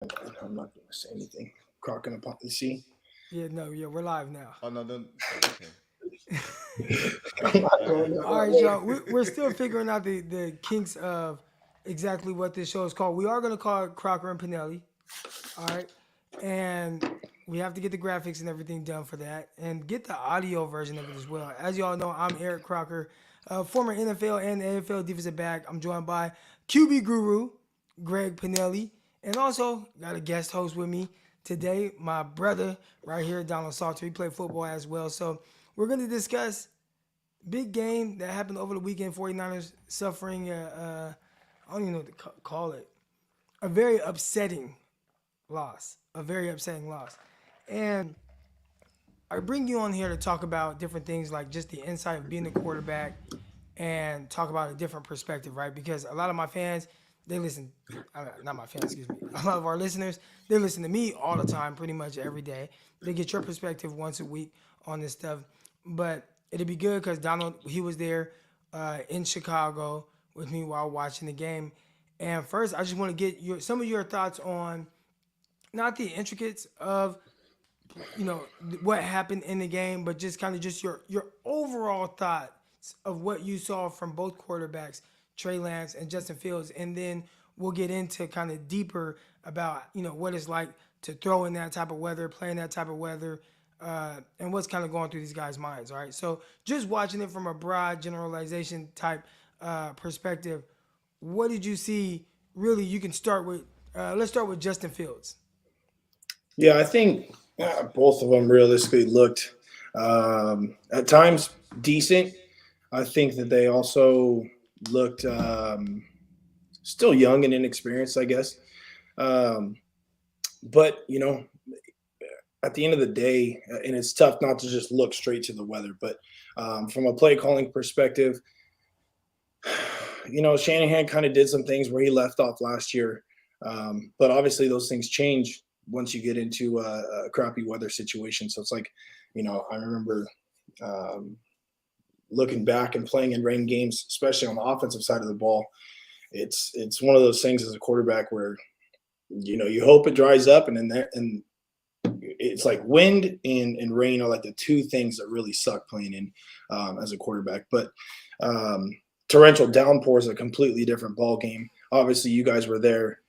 I'm not going to say anything. Crock and Panelli. See, Yeah, we're live now. Oh no, don't. Oh, okay. I'm not All going right. down All that right, road. y'all. We're still figuring out the kinks of exactly what this show is called. We are going to call it Crocker and Panelli. All right. And we have to get the graphics and everything done for that and get the audio version of it as well. As y'all know, I'm Eric Crocker, former NFL and AFL defensive back. I'm joined by QB Guru Greg Panelli, and also got a guest host with me today, my brother right here, Donald Salter. He played football as well. So we're going to discuss big game that happened over the weekend. 49ers suffering, I don't even know what to call it, a very upsetting loss. A very upsetting loss. And I bring you on here to talk about different things like just the insight of being a quarterback and talk about a different perspective, right? Because a lot of my fans, they listen, not my fans, excuse me. A lot of our listeners, they listen to me all the time, pretty much every day. They get your perspective once a week on this stuff. But it'd be good because Donald, he was there in Chicago with me while watching the game. And first, I just want to get some of your thoughts on not the intricacies of what happened in the game, but just kind of just your overall thoughts of what you saw from both quarterbacks, Trey Lance and Justin Fields, and then we'll get into kind of deeper about what it's like to throw in that type of weather, play in that type of weather, and what's kind of going through these guys' minds. All right, so just watching it from a broad generalization type perspective, what did you see? Really, you can start with. Let's start with Justin Fields. Yeah, I think both of them realistically looked at times decent. I think that they also looked still young and inexperienced, I guess. Um, but at the end of the day, and it's tough not to just look straight to the weather, but from a play calling perspective, Shanahan kind of did some things where he left off last year, but obviously those things change once you get into a crappy weather situation. So it's like, I remember um, looking back and playing in rain games, especially on the offensive side of the ball. It's one of those things as a quarterback where you hope it dries up, and and it's like wind and rain are like the two things that really suck playing in as a quarterback. But torrential downpour is a completely different ball game. Obviously, you guys were there.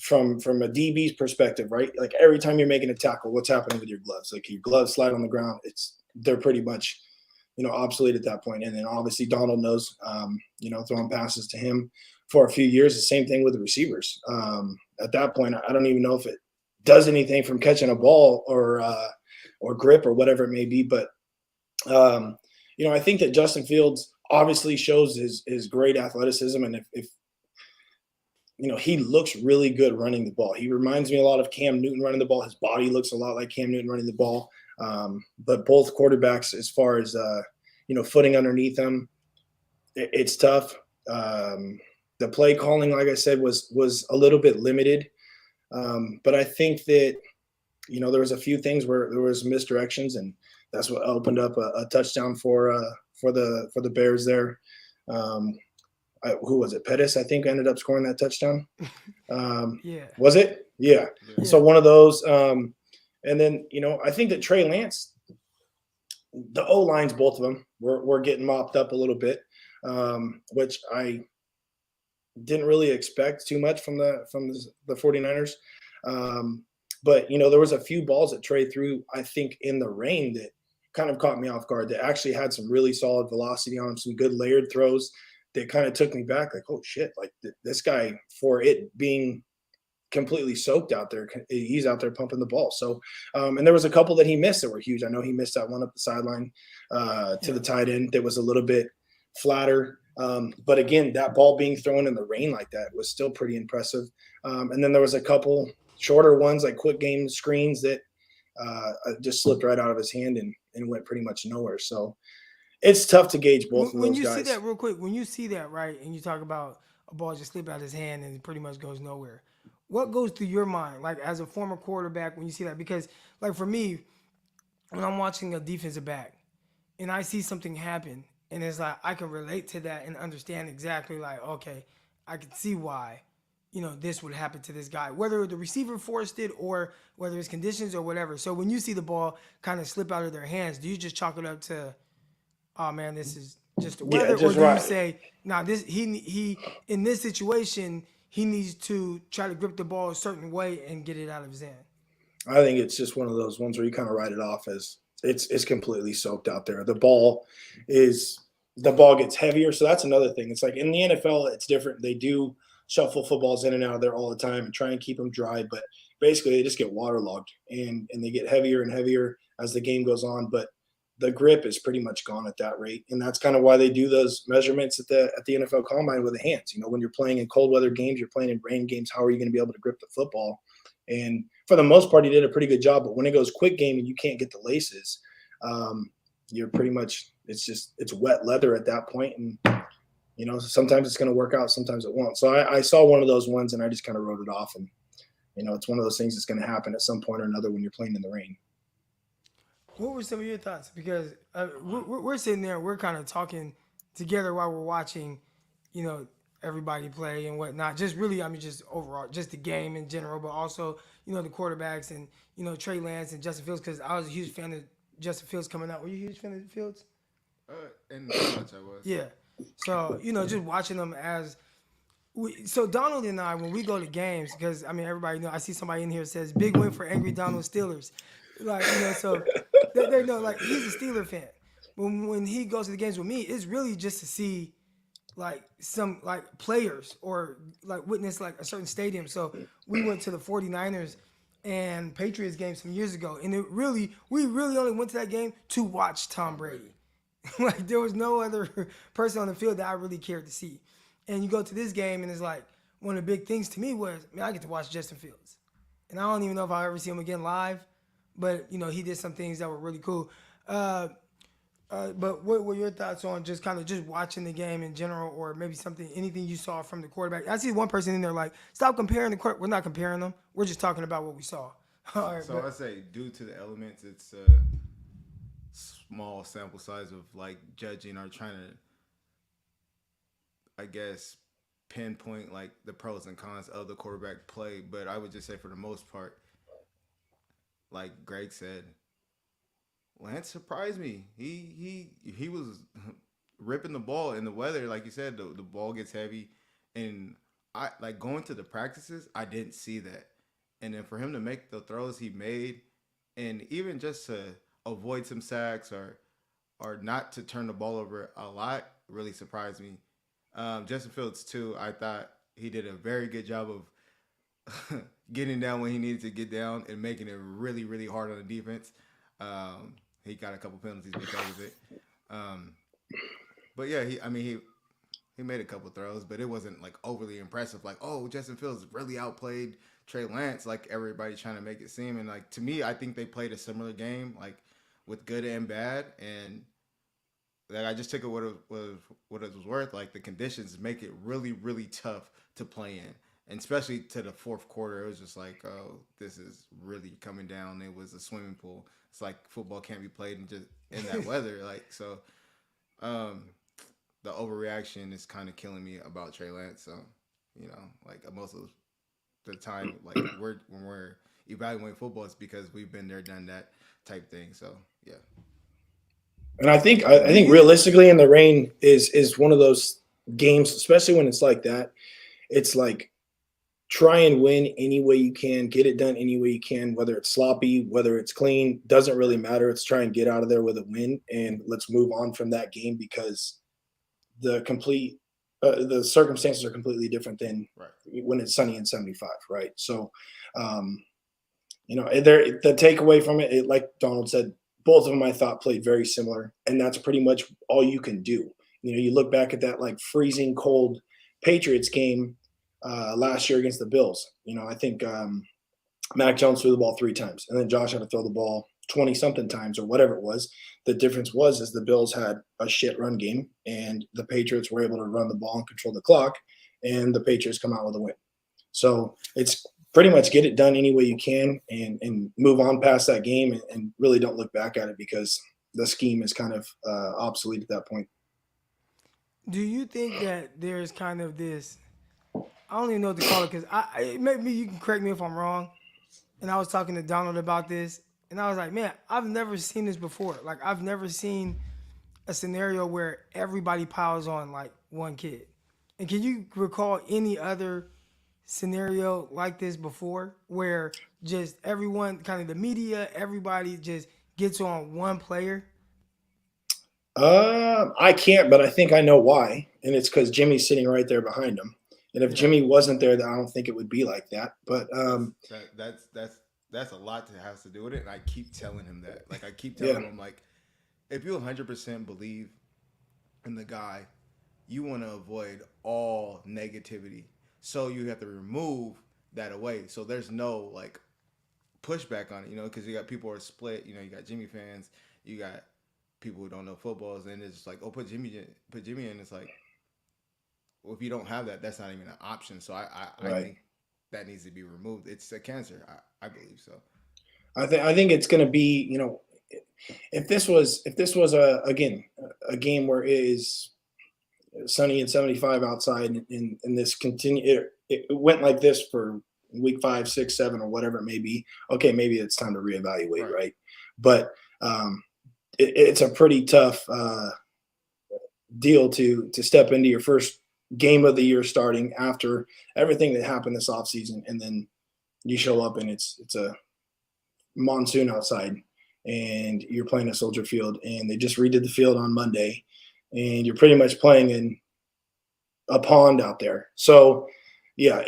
From a DB's perspective, right? Like every time you're making a tackle, what's happening with your gloves? Like your gloves slide on the ground. They're pretty much obsolete at that point. And then obviously Donald knows, throwing passes to him for a few years. The same thing with the receivers. At that point, I don't even know if it does anything from catching a ball or grip or whatever it may be. But I think that Justin Fields obviously shows his great athleticism, and if he looks really good running the ball. He reminds me a lot of Cam Newton running the ball. His body looks a lot like Cam Newton running the ball. But both quarterbacks, as far as footing underneath them, it's tough. The play calling, like I said, was a little bit limited. But I think that there was a few things where there was misdirections, and that's what opened up a touchdown for the Bears there. Who was it? Pettis, I think, ended up scoring that touchdown. Yeah. Was it? Yeah. Yeah. So one of those. And then, I think that Trey Lance, the O lines, both of them, were getting mopped up a little bit, which I didn't really expect too much from the 49ers. But there was a few balls that Trey threw, I think, in the rain that kind of caught me off guard. That actually had some really solid velocity on them, some good layered throws that kind of took me back. Like, oh shit! Like this guy, for it being completely soaked out there, he's out there pumping the ball. So, and there was a couple that he missed that were huge. I know he missed that one up the sideline to the tight end that was a little bit flatter. But again, that ball being thrown in the rain like that was still pretty impressive. And then there was a couple shorter ones, like quick game screens that just slipped right out of his hand and went pretty much nowhere. So it's tough to gauge both of When those you see guys. that, real quick, when you see that, right, and you talk about a ball just slip out of his hand and it pretty much goes nowhere, what goes through your mind, like as a former quarterback, when you see that? Because, like for me, when I'm watching a defensive back and I see something happen, and it's like I can relate to that and understand exactly, like, okay, I can see why, this would happen to this guy, whether the receiver forced it or whether it's conditions or whatever. So when you see the ball kind of slip out of their hands, do you just chalk it up to, oh man, this is just the Yeah, weather, or just do you right. say, nah, this he in this situation he needs to try to grip the ball a certain way and get it out of his hand? I think it's just one of those ones where you kind of write it off as it's completely soaked out there. The ball gets heavier, so that's another thing. It's like in the NFL, it's different. They do shuffle footballs in and out of there all the time and try and keep them dry, but basically they just get waterlogged and they get heavier and heavier as the game goes on. But the grip is pretty much gone at that rate, and that's kind of why they do those measurements at the NFL Combine with the hands. When you're playing in cold weather games, you're playing in rain games. How are you going to be able to grip the football? And for the most part, he did a pretty good job. But when it goes quick game and you can't get the laces, you're pretty much it's wet leather at that point. And sometimes it's going to work out, sometimes it won't. So I saw one of those ones and I just kind of wrote it off. And it's one of those things that's going to happen at some point or another when you're playing in the rain. What were some of your thoughts? Because we're sitting there, we're kind of talking together while we're watching, everybody play and whatnot. Just really, just overall, just the game in general, but also, the quarterbacks and, Trey Lance and Justin Fields, because I was a huge fan of Justin Fields coming out. Were you a huge fan of Fields? In college, I was. Yeah. So, just watching them so Donald and I, when we go to games, because, everybody I see somebody in here that says, big win for angry Donald Steelers. So they know, he's a Steeler fan. When he goes to the games with me, it's really just to see, some, players or, witness, a certain stadium. So we went to the 49ers and Patriots game some years ago, and we really only went to that game to watch Tom Brady. There was no other person on the field that I really cared to see. And you go to this game, and it's one of the big things to me was, I get to watch Justin Fields. And I don't even know if I'll ever see him again live, but, he did some things that were really cool. But what were your thoughts on just kind of just watching the game in general, or maybe anything you saw from the quarterback? I see one person in there stop comparing the quarterback. We're not comparing them. We're just talking about what we saw. All right, so I say due to the elements, it's small sample size of judging or trying to, I guess, pinpoint the pros and cons of the quarterback play. But I would just say for the most part, like Greg said, Lance surprised me. He was ripping the ball in the weather, like you said. The ball gets heavy, and I going to the practices. I didn't see that, and then for him to make the throws he made, and even just to avoid some sacks or not to turn the ball over a lot really surprised me. Justin Fields too. I thought he did a very good job of getting down when he needed to get down and making it really, really hard on the defense. He got a couple penalties because of it. But yeah, he made a couple throws, but it wasn't overly impressive. Justin Fields really outplayed Trey Lance, everybody trying to make it seem. And to me, I think they played a similar game, with good and bad. And I just took it what it was worth. The conditions make it really, really tough to play in. And especially to the fourth quarter, it was just this is really coming down. It was a swimming pool. It's football can't be played in that weather. The overreaction is kind of killing me about Trey Lance. So, most of the time, when we're evaluating football, it's because we've been there, done that type thing. So, yeah. And I think realistically, in the rain is one of those games, especially when it's like that. It's try and win any way you can, get it done any way you can, whether it's sloppy, whether it's clean, doesn't really matter. It's try and get out of there with a win, and let's move on from that game, because the circumstances are completely different than when it's sunny and 75, right? So, the takeaway from it, like Donald said, both of them I thought played very similar, and that's pretty much all you can do. You look back at that freezing cold Patriots game last year against the Bills. I think Mac Jones threw the ball 3 times, and then Josh had to throw the ball 20-something times or whatever it was. The difference was the Bills had a shit run game, and the Patriots were able to run the ball and control the clock, and the Patriots come out with a win. So it's pretty much get it done any way you can and move on past that game and really don't look back at it, because the scheme is kind of obsolete at that point. Do you think that there's kind of this I don't even know what to call it because maybe you can correct me if I'm wrong. And I was talking to Donald about this, and I was like, man, I've never seen this before. Like, I've never seen a scenario where everybody piles on like one kid. And can you recall any other scenario like this before where just everyone, kind of the media, everybody just gets on one player? I can't, but I think I know why, and it's because Jimmy's sitting right there behind him. And if Yeah. Jimmy wasn't there, then I don't think it would be like that. But That's a lot that has to do with it. And I keep telling him that. Like I keep telling him, like, if you 100% believe in the guy, you want to avoid all negativity. So you have to remove that away. So there's no like pushback on it, you know, because you got people who are split. You know, you got Jimmy fans, you got people who don't know footballs, and it's like, oh, put Jimmy in. It's like, well, if you don't have that, that's not even an option. So I think that needs to be removed. It's a cancer. I believe so. I think it's going to be, you know, if this was a game where it is sunny and 75 outside, and this continue, it went like this for week 5, 6, 7, or whatever it may be. Okay, maybe it's time to reevaluate, right? But it's a pretty tough deal to step into your first game of the year starting after everything that happened this offseason, and then you show up and it's a monsoon outside and you're playing at Soldier Field, and they just redid the field on Monday, and you're pretty much playing in a pond out there. So yeah,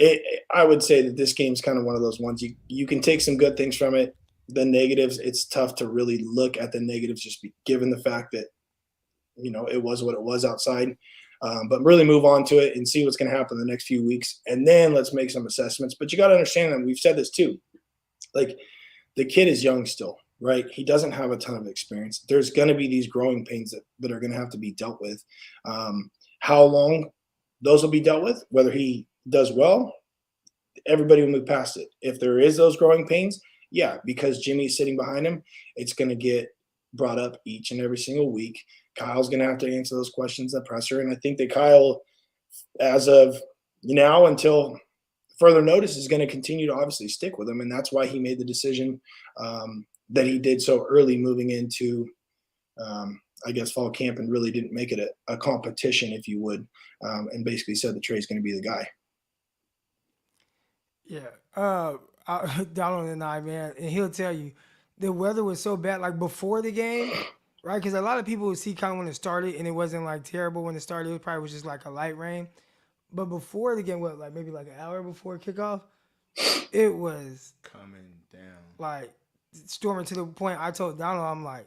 I would say that this game's kind of one of those ones you can take some good things from it. The negatives, it's tough to really look at the negatives just given the fact that, you know, it was what it was outside. But really move on to it and see what's going to happen in the next few weeks. And then let's make some assessments. But you got to understand, and we've said this too, like the kid is young still, right? He doesn't have a ton of experience. There's going to be these growing pains that are going to have to be dealt with. How long those will be dealt with, whether he does well, everybody will move past it. If there is those growing pains, yeah, because Jimmy's sitting behind him, it's going to get brought up each and every single week. Kyle's going to have to answer those questions at presser. And I think that Kyle, as of now until further notice, is going to continue to obviously stick with him. And that's why he made the decision that he did so early moving into, I guess, fall camp, and really didn't make it a competition, if you would, and basically said that Trey's going to be the guy. Yeah. Donald and I, man, and he'll tell you the weather was so bad, like before the game, right? Because a lot of people would see kind of when it started, and it wasn't like terrible when it started. It probably was just like a light rain. But before the game, what, like maybe like an hour before kickoff, it was coming down, like storming to the point I told Donald, I'm like,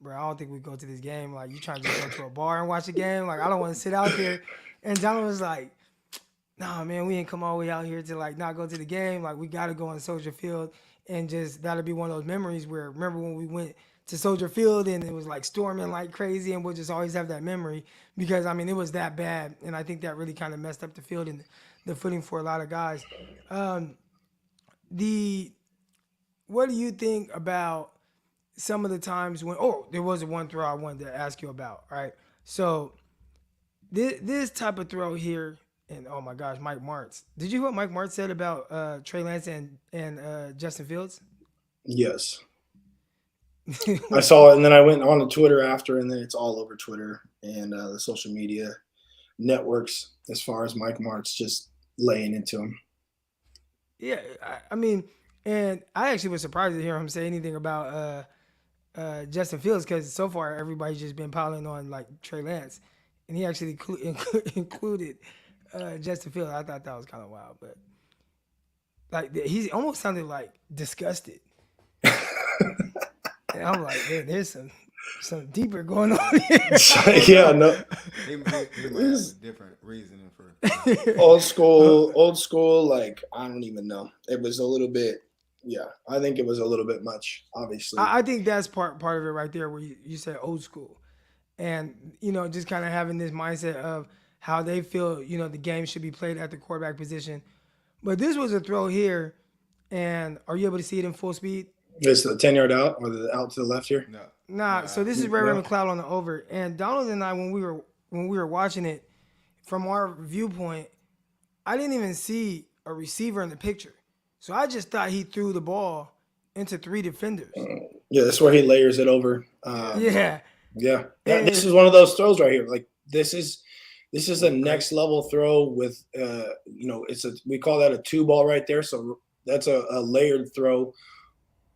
bro, I don't think we go to this game. Like, you trying to just go to a bar and watch a game? Like, I don't want to sit out there. And Donald was like, nah, man, we ain't come all the way out here to like not go to the game. Like, we got to go on Soldier Field, and just that'll be one of those memories where, remember when we went to Soldier Field and it was like storming like crazy, and we'll just always have that memory because, I mean, it was that bad. And I think that really kind of messed up the field and the footing for a lot of guys. What do you think about some of the times when, there was one throw I wanted to ask you about, right? So this type of throw here, and oh my gosh, Mike Martz. Did you hear what Mike Martz said about Trey Lance and Justin Fields? Yes. I saw it, and then I went on to Twitter after, and then it's all over Twitter and the social media networks as far as Mike Martz just laying into him. Yeah, I mean, and I actually was surprised to hear him say anything about Justin Fields, because so far everybody's just been piling on like Trey Lance, and he actually included Justin Fields. I thought that was kind of wild, but like he almost sounded like disgusted. And I'm like, man, there's some deeper going on here. Yeah, no. He might have a different reasoning for old school. Like, I don't even know. It was a little bit. Yeah, I think it was a little bit much. Obviously, I think that's part of it right there, where you said old school, and just kind of having this mindset of how they feel. The game should be played at the quarterback position. But this was a throw here, and are you able to see it in full speed? It's the 10-yard out, or the out to the left here? No. Nah. So this is Ray McLeod on the over, and Donald and I, when we were watching it, from our viewpoint, I didn't even see a receiver in the picture. So I just thought he threw the ball into 3 defenders. Yeah, that's where he layers it over. Yeah. Yeah, this And is one of those throws right here. Like this is a next level throw with we call that a 2 ball right there. So that's a layered throw.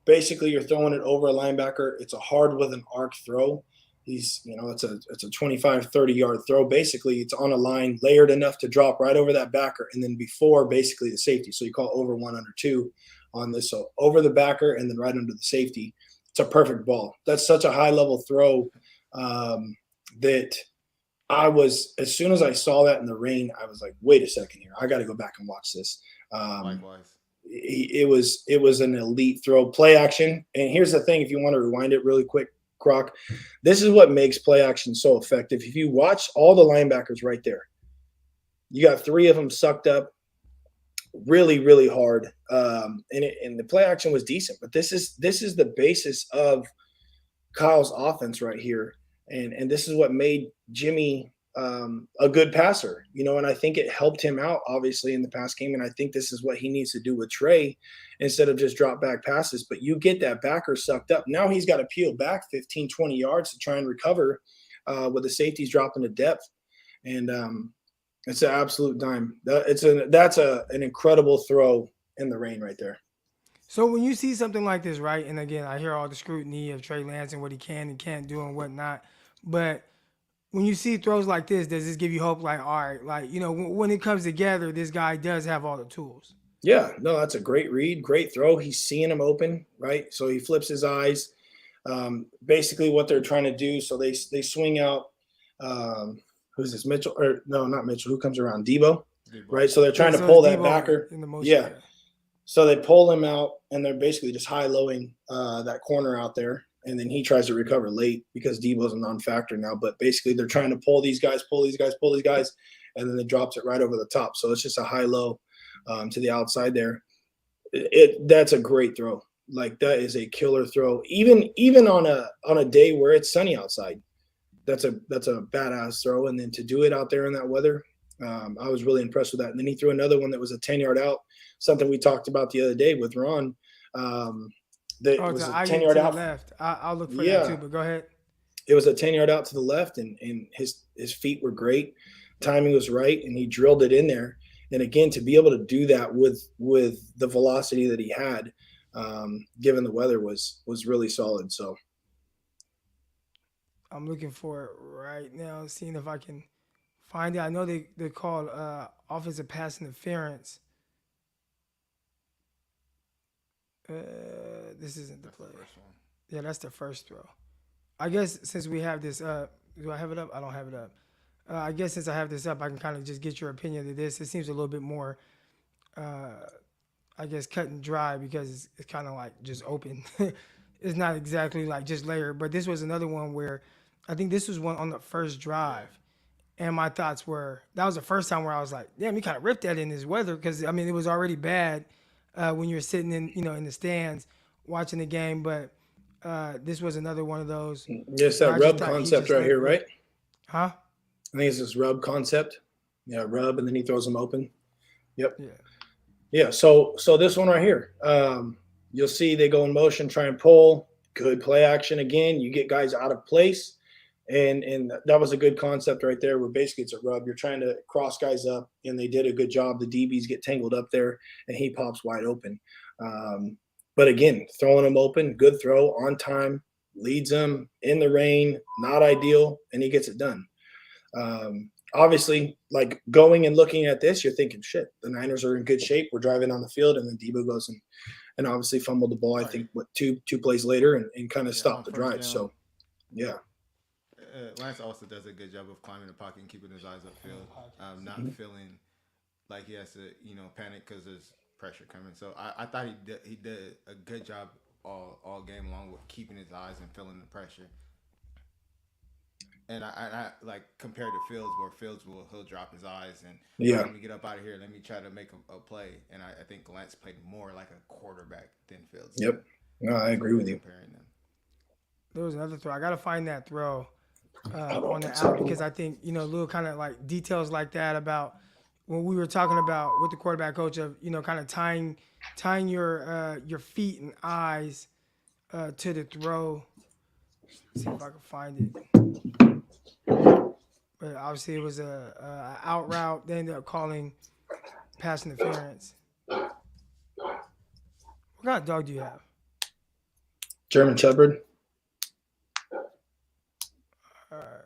Basically, you're throwing it over a linebacker. It's a hard with an arc throw. It's a 25, 30 yard throw. Basically, it's on a line layered enough to drop right over that backer and then before basically the safety. So you call over 1 under 2 on this. So over the backer and then right under the safety. It's a perfect ball. That's such a high level throw that I was, as soon as I saw that in the rain, I was like, wait a second here. I got to go back and watch this. Likewise. It was an elite throw, play action. And here's the thing, if you want to rewind it really quick, Croc, this is what makes play action so effective. If you watch all the linebackers right there, you got 3 of them sucked up really, really hard. And the play action was decent, but this is the basis of Kyle's offense right here. And this is what made Jimmy a good passer, and I think it helped him out obviously in the pass game. And I think this is what he needs to do with Trey instead of just drop back passes. But you get that backer sucked up. Now he's got to peel back 15, 20 yards to try and recover with the safeties dropping to depth. And it's an absolute dime. That's an incredible throw in the rain right there. so when you see something like this, right? And again, I hear all the scrutiny of Trey Lance and what he can and can't do and whatnot. But when you see throws like this, does this give you hope? Like, all right, like, when it comes together, this guy does have all the tools. Yeah, no, that's a great read, great throw. He's seeing him open, right? So he flips his eyes. Basically what they're trying to do, so they swing out. Who's this, Mitchell? Or no, not Mitchell. Who comes around? Debo, right? So they're trying to pull that backer. In the motion, yeah. So they pull him out, and they're basically just high-lowing that corner out there. And then he tries to recover late because Debo's a non-factor now. But basically they're trying to pull these guys, and then it drops it right over the top. So it's just a high-low to the outside there. That's a great throw. Like, that is a killer throw. Even on a day where it's sunny outside, that's a badass throw. And then to do it out there in that weather, I was really impressed with that. And then he threw another one that was a 10-yard out, something we talked about the other day with Ron. That was a 10-yard out. Left. I'll look for that too, but go ahead. It was a 10-yard out to the left, and his feet were great. Timing was right, and he drilled it in there. And again, to be able to do that with the velocity that he had, given the weather, was really solid. So I'm looking for it right now, seeing if I can find it. I know they're called offensive pass interference. This isn't the play. Yeah, that's the first throw. I guess since we have this up, do I have it up? I don't have it up. I guess since I have this up, I can kind of just get your opinion of this. It seems a little bit more, I guess, cut and dry because it's kind of like just open. It's not exactly like just layered. But this was another one where I think this was one on the first drive. And my thoughts were, that was the first time where I was like, damn, he kind of ripped that in this weather because, I mean, it was already bad. When you're sitting in the stands watching the game, but this was another one of those. Yes, that rub concept right here, right? Huh? I think it's this rub concept. Yeah, rub, and then he throws them open. Yep. Yeah. So this one right here, you'll see they go in motion, try and pull. Good play action again. You get guys out of place. And that was a good concept right there where basically it's a rub. You're trying to cross guys up, and they did a good job. The DBs get tangled up there, and he pops wide open. But again, throwing him open, good throw, on time, leads him in the rain, not ideal, and he gets it done. Obviously, like going and looking at this, you're thinking, shit, the Niners are in good shape. We're driving on the field, and then Debo goes and obviously fumbled the ball, I think, two plays later and kind of stopped the drive. So, yeah. Lance also does a good job of climbing the pocket and keeping his eyes upfield, not feeling like he has to, panic because there's pressure coming. So I thought he did a good job all game long with keeping his eyes and feeling the pressure. And I like compared to Fields, where Fields he'll drop his eyes and let me get up out of here. Let me try to make a play. And I think Lance played more like a quarterback than Fields. Yep, no, I agree with you. There was another throw. I got to find that throw on the out because I think little kind of like details like that about when we were talking about with the quarterback coach of kind of tying your feet and eyes to the throw. Let's see if I can find it. But obviously it was a out route. They ended up calling pass interference. What kind of dog do you have? German Shepherd. All right.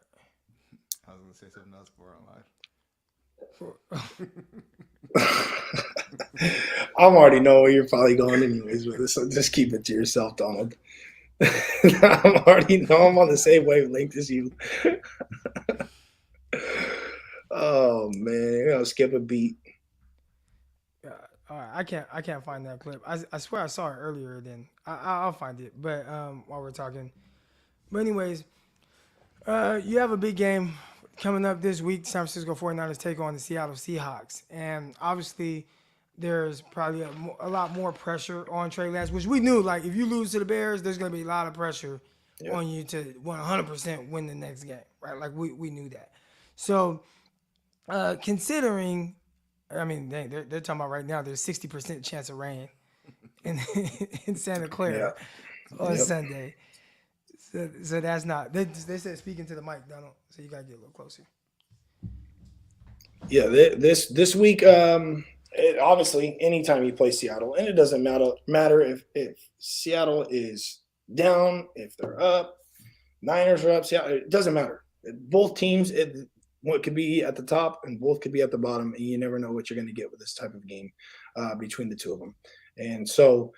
I was gonna say something else for online. I'm already know where you're probably going anyways with this, so just keep it to yourself, Donald. I'm on the same wavelength as you. Oh man, I'll skip a beat. Yeah, all right. I can't find that clip. I swear I saw it earlier. Then I'll find it. But while we're talking, but anyways, you have a big game coming up this week. San Francisco 49ers take on the Seattle Seahawks, and obviously there's probably a lot more pressure on Trey Lance, which we knew. Like if you lose to the Bears, there's going to be a lot of pressure on you to 100% win the next game, right? Like we knew that. So considering, I mean, they're talking about right now there's 60% chance of rain in Santa Clara on Sunday. So that's not. They said speaking to the mic, Donald. So you gotta get a little closer. Yeah, this week, obviously, anytime you play Seattle, and it doesn't matter if Seattle is down, if they're up, Niners are up, Seattle, it doesn't matter. Both teams, what could be at the top and both could be at the bottom, and you never know what you're going to get with this type of game between the two of them. And so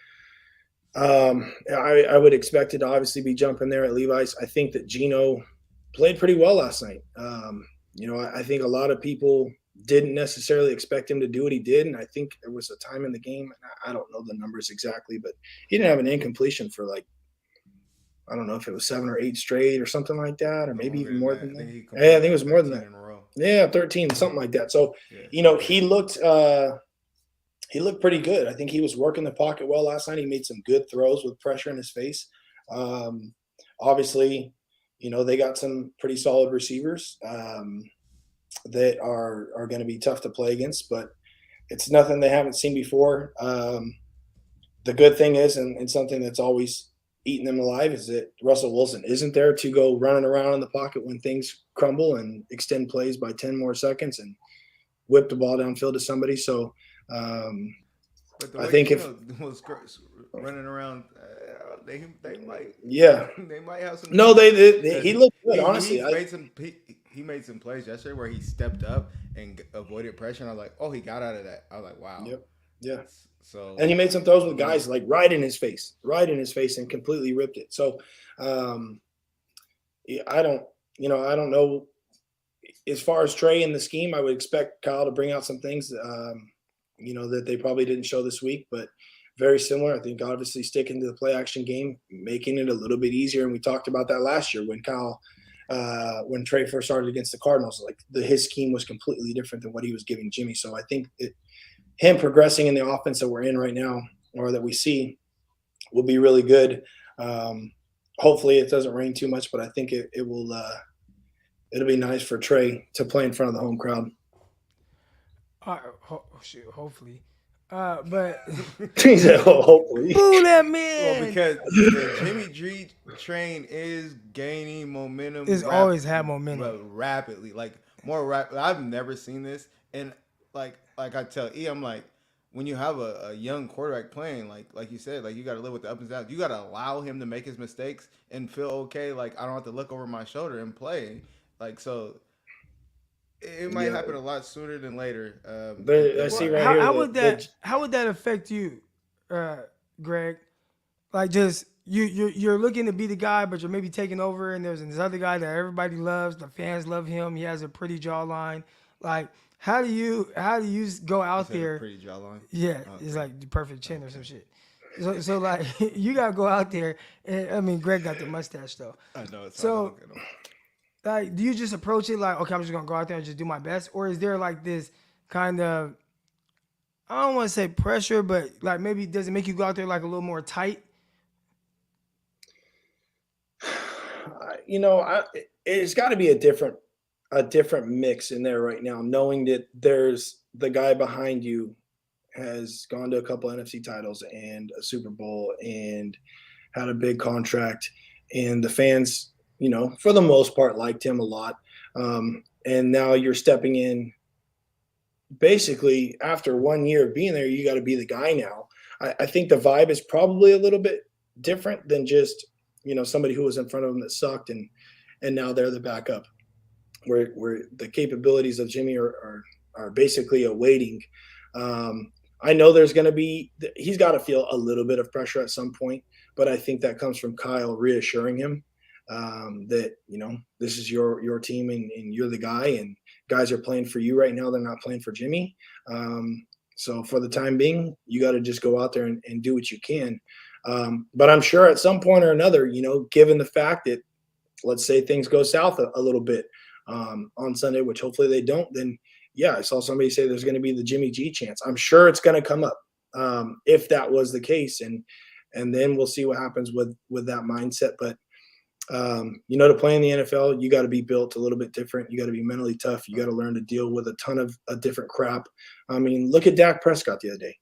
I would expect it to obviously be jumping there at Levi's. I think that Geno played pretty well last night. I think a lot of people didn't necessarily expect him to do what he did, and I think there was a time in the game, and I don't know the numbers exactly, but he didn't have an incompletion for I don't know if it was 7 or 8 straight or something like that, or maybe even more than that. I think it was more than that. 13, something like that. So, he looked pretty good. I think he was working the pocket well last night. He made some good throws with pressure in his face. Obviously, they got some pretty solid receivers that are going to be tough to play against, but it's nothing they haven't seen before. The good thing is, and something that's always eating them alive, is that Russell Wilson isn't there to go running around in the pocket when things crumble and extend plays by 10 more seconds and whip the ball downfield to somebody. So but the way I think if was running around, they might they might have some. No, he looked good. Honestly, he made some plays yesterday where he stepped up and avoided pressure. And I was like, oh, he got out of that. I was like, wow. Yep. Yeah. So and he made some throws with guys right in his face, and completely ripped it. So I don't know. As far as Trey in the scheme, I would expect Kyle to bring out some things, that they probably didn't show this week, but very similar. I think obviously sticking to the play action game, making it a little bit easier. And we talked about that last year when when Trey first started against the Cardinals, his scheme was completely different than what he was giving Jimmy. So I think him progressing in the offense that we're in right now, or that we see, will be really good. Hopefully it doesn't rain too much, but I think it will. It'll be nice for Trey to play in front of the home crowd. Hopefully. But he said, hopefully. Boo that man. Well, because the Jimmy G train is gaining momentum. It's always had momentum. Rapidly. More rapid. I've never seen this. And like I tell E, I'm like, when you have a young quarterback playing, like you said, you got to live with the ups and downs. You got to allow him to make his mistakes and feel okay. I don't have to look over my shoulder and play. So it might happen a lot sooner than later. I see right here. How would that affect you, Greg? Just you're looking to be the guy, but you're maybe taking over, and there's this other guy that everybody loves. The fans love him. He has a pretty jawline. How do you go out there? Pretty jawline. Yeah, okay. It's the perfect chin or some shit. So you gotta go out there, and I mean, Greg got the mustache though. I know it's so. Do you just approach it okay, I'm just gonna go out there and just do my best, or is there this kind of, I don't want to say pressure, but maybe does it make you go out there a little more tight? It's got to be a different a different mix in there right now, knowing that there's the guy behind you has gone to a couple NFC titles and a Super Bowl and had a big contract, and the fans, for the most part, liked him a lot. And now you're stepping in. Basically, after 1 year of being there, you got to be the guy now. I think the vibe is probably a little bit different than just somebody who was in front of them that sucked, and now they're the backup. Where the capabilities of Jimmy are basically awaiting. I know he's got to feel a little bit of pressure at some point, but I think that comes from Kyle reassuring him that this is your team and you're the guy, and guys are playing for you right now. They're not playing for Jimmy. So for the time being, you got to just go out there and do what you can. But I'm sure at some point or another, given the fact that, let's say things go south a little bit on Sunday, which hopefully they don't, then yeah, I saw somebody say there's going to be the Jimmy G chance. I'm sure it's going to come up if that was the case. And then we'll see what happens with that mindset. But, to play in the NFL, you got to be built a little bit different. You got to be mentally tough. You got to learn to deal with a ton of different crap. I mean, look at Dak Prescott the other day.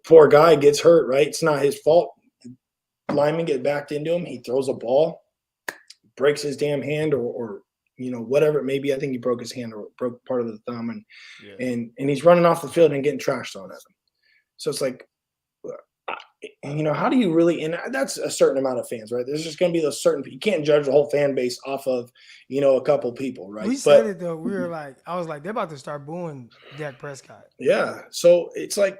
Poor guy gets hurt, right? It's not his fault. Lineman get backed into him. He throws a ball, breaks his damn hand or whatever it may be. I think he broke his hand or broke part of the thumb, and he's running off the field and getting trashed on at him. So it's like, how do you really, and that's a certain amount of fans, right? There's just going to be those certain, you can't judge the whole fan base off of, a couple people, right? We said it though. We were like, I was like, they're about to start booing Dak Prescott. Yeah. So it's like,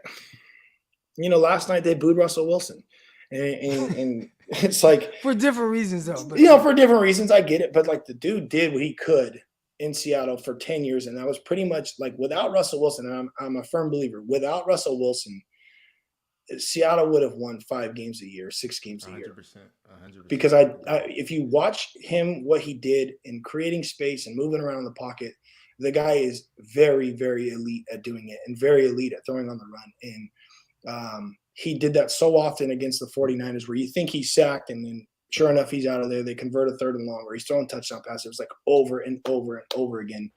last night they booed Russell Wilson. And it's like for different reasons though. But for different reasons, I get it. But like the dude did what he could in Seattle for 10 years. And that was pretty much like without Russell Wilson, and I'm a firm believer, without Russell Wilson, Seattle would have won 5 games a year, 6 games a 100%, year. 100%. Because if you watch him, what he did in creating space and moving around in the pocket, the guy is very, very elite at doing it and very elite at throwing on the run. And he did that so often against the 49ers where you think he's sacked and then sure enough, he's out of there. They convert a 3rd and long where he's throwing touchdown passes. It was like over and over and over again.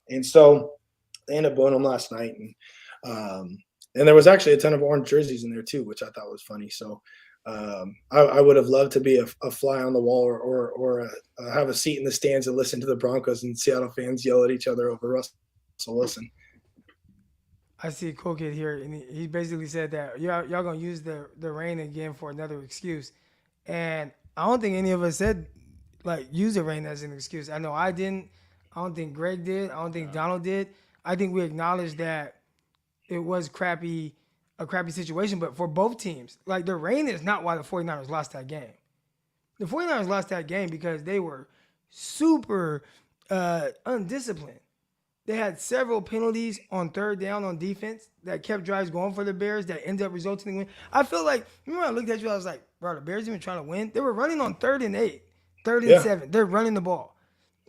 And so they ended up booing him last night. And there was actually a ton of orange jerseys in there too, which I thought was funny. So I would have loved to be a fly on the wall or have a seat in the stands and listen to the Broncos and Seattle fans yell at each other over Russell Wilson. I see a cool kid here, and he basically said that y'all gonna use the rain again for another excuse, and I don't think any of us said like use the rain as an excuse. I know I didn't. I don't think Greg did. I don't think Donald did. I think we acknowledged that it was a crappy situation, but for both teams, like the rain is not why the 49ers lost that game. The 49ers lost that game because they were super undisciplined. They had several penalties on 3rd down on defense that kept drives going for the Bears that ended up resulting in win. I feel like, remember when I looked at you, I was like, bro, the Bears even trying to win? They were running on 3rd and 8, 3rd and 7. They're running the ball.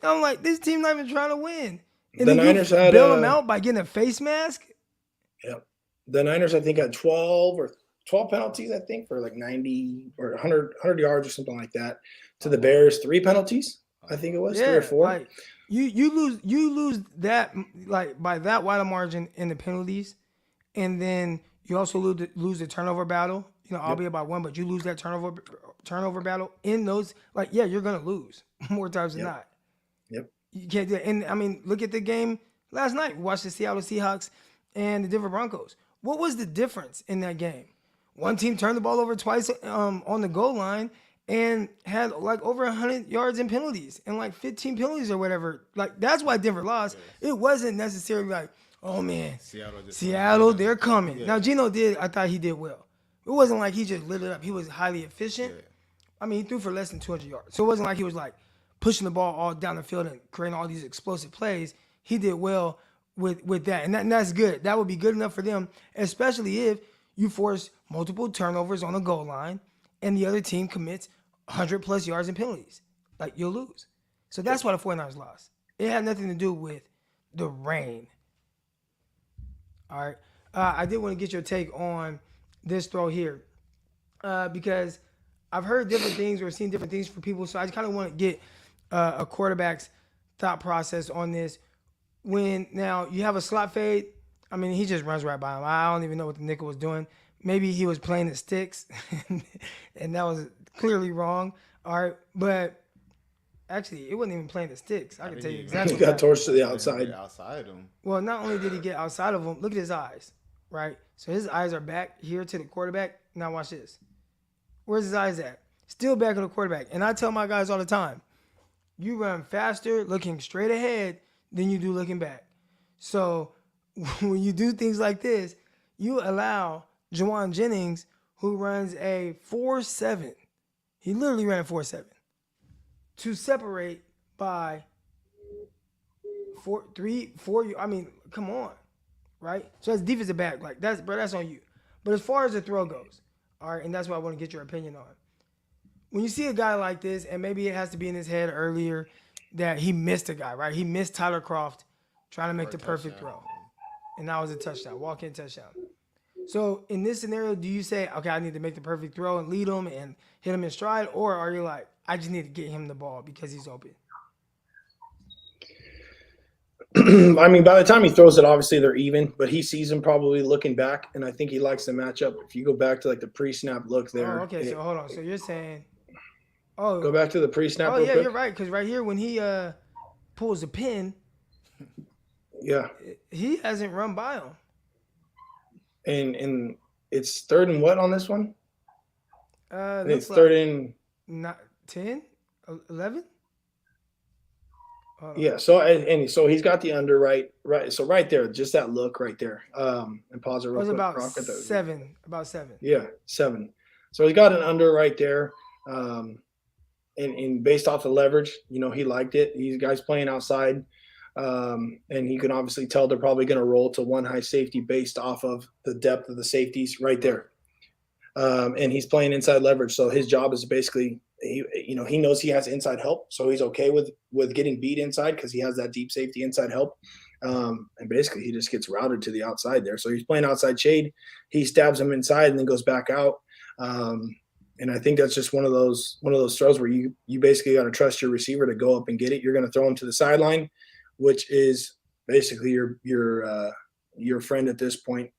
I'm like, this team not even trying to win. And the then Niners you had bail them out by getting a face mask? Yep. The Niners, I think, had 12 penalties, I think, for like 90 or 100 yards or something like that. To the Bears, 3 penalties, I think it was, 3 or 4. Like, you lose that like by that wide a margin in the penalties, and then you also lose the turnover battle. Albeit by 1, but you lose that turnover battle in those. Like, yeah, you're gonna lose more times than not. Yep. You can't do it. And I mean, look at the game last night. We watched the Seattle Seahawks and the Denver Broncos. What was the difference in that game? One team turned the ball over twice on the goal line and had like over 100 yards in penalties and like 15 penalties or whatever. Like, that's why Denver lost. It wasn't necessarily like, oh man, Seattle, they're coming. Yeah. Now Geno I thought he did well. It wasn't like he just lit it up. He was highly efficient. Yeah. I mean, he threw for less than 200 yards. So it wasn't like he was like pushing the ball all down the field and creating all these explosive plays. He did well with that. And that's good. That would be good enough for them, especially if you force multiple turnovers on the goal line and the other team commits 100+ yards in penalties. Like, you'll lose. So that's why the 49ers lost. It had nothing to do with the rain. All right. I did want to get your take on this throw here because I've heard different things or seen different things from people. So I just kind of want to get a quarterback's thought process on this. When now you have a slot fade, I mean, he just runs right by him. I don't even know what the nickel was doing. Maybe he was playing the sticks, and that was clearly wrong. All right, but actually, it wasn't even playing the sticks. I can tell you exactly. He got what happened. torched to the outside. Outside him. Well, not only did he get outside of him, look at his eyes, right? So his eyes are back here to the quarterback. Now watch this. Where's his eyes at? Still back at the quarterback. And I tell my guys all the time, you run faster looking straight ahead than you do looking back. So when you do things like this, you allow Juwan Jennings, who runs a 4.7, he literally ran a 4.7, to separate by 4. I mean, come on, right? So that's defensive back. Like that's on you. But as far as the throw goes, all right, and that's what I want to get your opinion on. When you see a guy like this, and maybe it has to be in his head earlier that he missed a guy, right? He missed Tyler Kroft trying to make the perfect throw. And that was a touchdown, walk-in touchdown. So in this scenario, do you say, okay, I need to make the perfect throw and lead him and hit him in stride? Or are you like, I just need to get him the ball because he's open? I mean, by the time he throws it, obviously they're even, but he sees him probably looking back, and I think he likes the matchup. If you go back to like the pre-snap look there. Oh, okay, so hold on. So you're saying, go back to the pre-snap. Oh, yeah, you're right, because right here when he pulls the pin, yeah, he hasn't run by him. And it's 3rd and what on this one? It's like 3rd and 10, 11. Yeah, so he's got the under right. So right there, just that look right there. And pause it real quick. About 7. About 7. Yeah, 7. So he's got an under right there. And based off the leverage, he liked it. These guys playing outside. And he can obviously tell they're probably going to roll to one high safety based off of the depth of the safeties right there. And he's playing inside leverage. So his job is basically, he knows he has inside help. So he's okay with getting beat inside because he has that deep safety inside help. And basically he just gets routed to the outside there. So he's playing outside shade. He stabs him inside and then goes back out. And I think that's just one of those throws where you basically got to trust your receiver to go up and get it. You're going to throw him to the sideline, which is basically your friend at this point.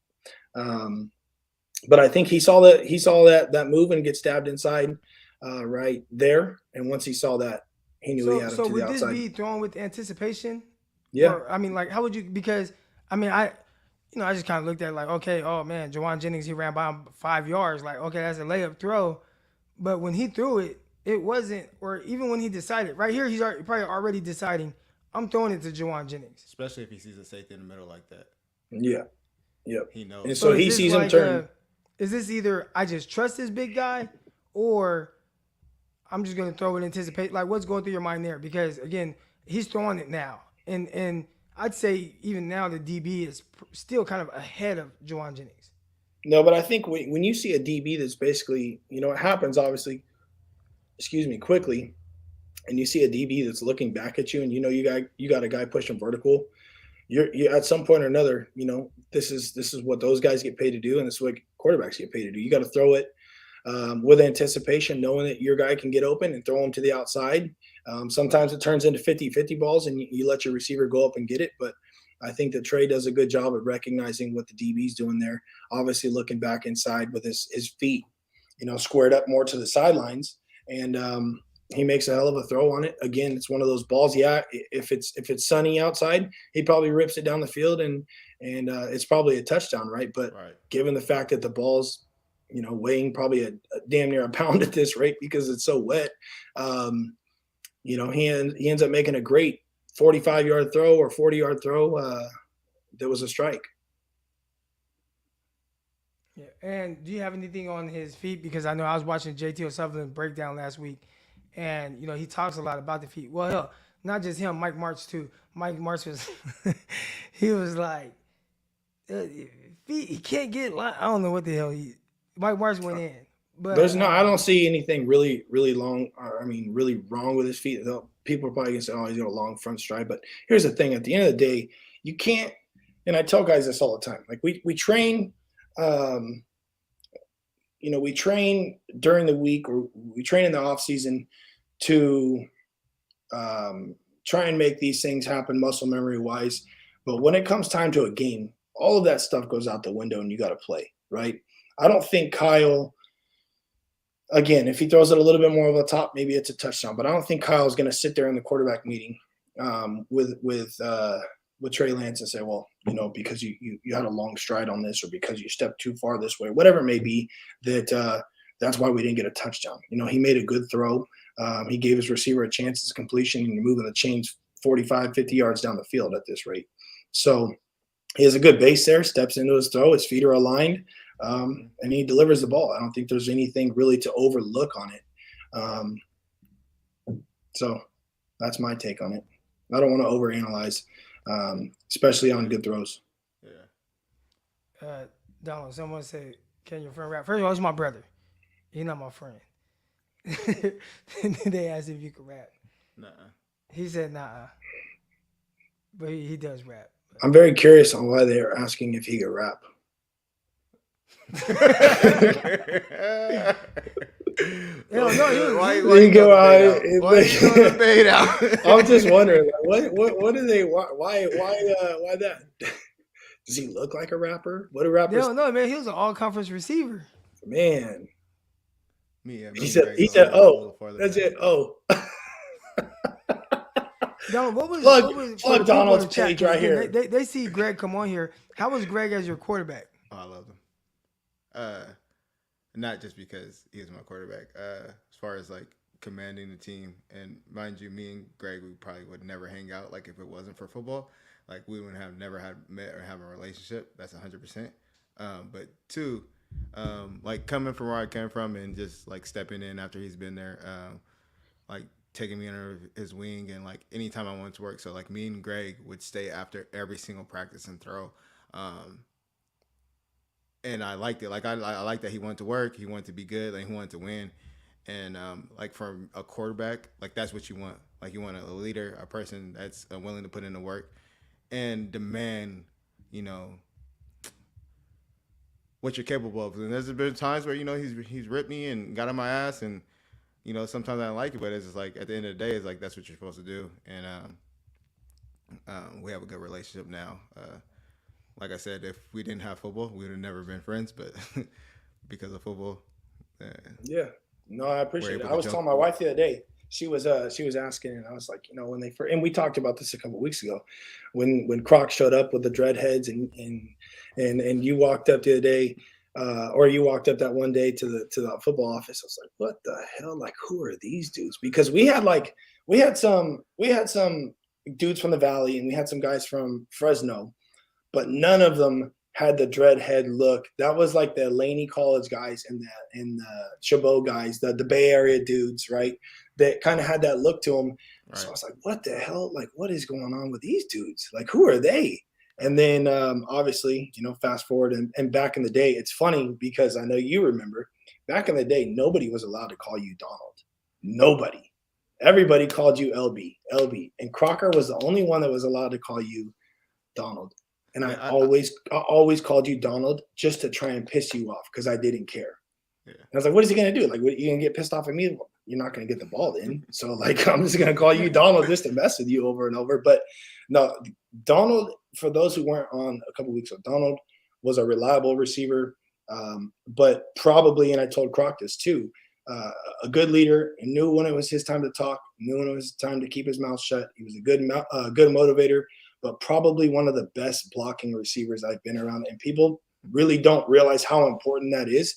But I think he saw that move and get stabbed inside right there. And once he saw that, he knew he had him to the outside. So would this be thrown with anticipation? Yeah. Or, I mean, like, how would you? Because I mean, I just kind of looked at it like, okay, oh man, Juwan Jennings, he ran by him 5 yards. Like, okay, that's a layup throw. But when he threw it, it wasn't. Or even when he decided, right here, he's probably already deciding, I'm throwing it to Juwan Jennings. Especially if he sees a safety in the middle like that. Yeah. Yep. He knows. And so he sees him turn. Is this either I just trust this big guy or I'm just going to throw it, anticipate? Like, what's going through your mind there? Because, again, he's throwing it now. And I'd say even now the DB is still kind of ahead of Juwan Jennings. No, but I think when you see a DB that's basically, it happens obviously, quickly, and you see a DB that's looking back at you and you got a guy pushing vertical, you're at some point or another, this is what those guys get paid to do, and this is what quarterbacks get paid to do. You got to throw it with anticipation, knowing that your guy can get open and throw them to the outside. Sometimes it turns into 50-50 balls and you let your receiver go up and get it. But I think that Trey does a good job of recognizing what the DB's doing there, obviously looking back inside with his feet, squared up more to the sidelines. And he makes a hell of a throw on it. Again, it's one of those balls. Yeah, if it's sunny outside, he probably rips it down the field and it's probably a touchdown, right? But given the fact that the ball's, weighing probably a damn near a pound at this rate because it's so wet, he ends up making a great 45-yard throw or 40-yard throw. That was a strike. Yeah. And do you have anything on his feet? Because I know I was watching JT O'Sullivan breakdown last week, and he talks a lot about the feet. Well, hell, not just him, Mike Martz too. Mike Martz was he was like, feet, he can't get. I don't know what the hell Mike Martz went in. But I don't see anything really, really long. Really wrong with his feet. Though people are probably gonna say, "Oh, he's got a long front stride." But here's the thing: at the end of the day, you can't. And I tell guys this all the time. Like we train, we train during the week or we train in the off season to try and make these things happen muscle memory wise. But when it comes time to a game, all of that stuff goes out the window and you got to play, right? I don't think Kyle, again, if he throws it a little bit more over the top, maybe it's a touchdown. But I don't think Kyle's going to sit there in the quarterback meeting with Trey Lance and say, well, because you had a long stride on this, or because you stepped too far this way, whatever it may be, that's why we didn't get a touchdown. He made a good throw. He gave his receiver a chance at completion, and you're moving the chains 45, 50 yards down the field at this rate. So he has a good base there, steps into his throw, his feet are aligned, and he delivers the ball. I don't think there's anything really to overlook on it. So that's my take on it. I don't want to overanalyze, especially on good throws. Yeah. Donald, someone said, can your friend rap? First of all, he's my brother. He's not my friend. And then they asked if you could rap. Nah. He said, nah. But he does rap. I'm very curious on why they are asking if he could rap. Why you go out? out? I'm just wondering, what do they? Why that? Does he look like a rapper? What do rappers? No, man. He was an all-conference receiver. Man, Me, he said, "Oh, that's it." Oh. Donald, what was plug Donald's page right here? They see Greg come on here. How was Greg as your quarterback? Oh, I loved him. Not just because he was my quarterback. As far as like commanding the team, and mind you, me and Greg, we probably would never hang out. Like if it wasn't for football, like we would have never had met or have a relationship. That's 100%. But two, like coming from where I came from and just like stepping in after he's been there, like taking me under his wing, and like anytime I went to work. So like me and Greg would stay after every single practice and throw. And I liked it. Like I liked that he wanted to work, he wanted to be good, like he wanted to win. And like from a quarterback, like that's what you want. Like you want a leader, a person that's willing to put in the work and demand, what you're capable of. And there's been times where he's ripped me and got on my ass, and sometimes I don't like it, but it's just like at the end of the day, it's like that's what you're supposed to do. And we have a good relationship now. Like I said, if we didn't have football, we would have never been friends. But because of football, yeah, no, I appreciate it. I was telling my wife the other day. She was asking, and I was like, when they first, and we talked about this a couple of weeks ago, when Croc showed up with the dreadheads, and you walked up the other day, or you walked up that one day to the football office. I was like, what the hell? Like, who are these dudes? Because we had some dudes from the Valley, and we had some guys from Fresno, but none of them had the dreadhead look. That was like the Laney College guys and the Chabot guys, the Bay Area dudes, right? That kind of had that look to them. Right. So I was like, what the hell? Like, what is going on with these dudes? Like, who are they? And then obviously, fast forward and back in the day, it's funny because I know you remember back in the day, nobody was allowed to call you Donald. Nobody. Everybody called you LB. And Crocker was the only one that was allowed to call you Donald. And I always called you Donald just to try and piss you off because I didn't care. Yeah. And I was like, what is he going to do? Like, what, you going to get pissed off at me? Well, you're not going to get the ball in. So, like, I'm just going to call you Donald just to mess with you over and over. But, no, Donald, for those who weren't on a couple weeks ago, Donald was a reliable receiver, but probably, and I told Croc this too, a good leader and knew when it was his time to talk, knew when it was time to keep his mouth shut. He was a good motivator, but probably one of the best blocking receivers I've been around. And people really don't realize how important that is,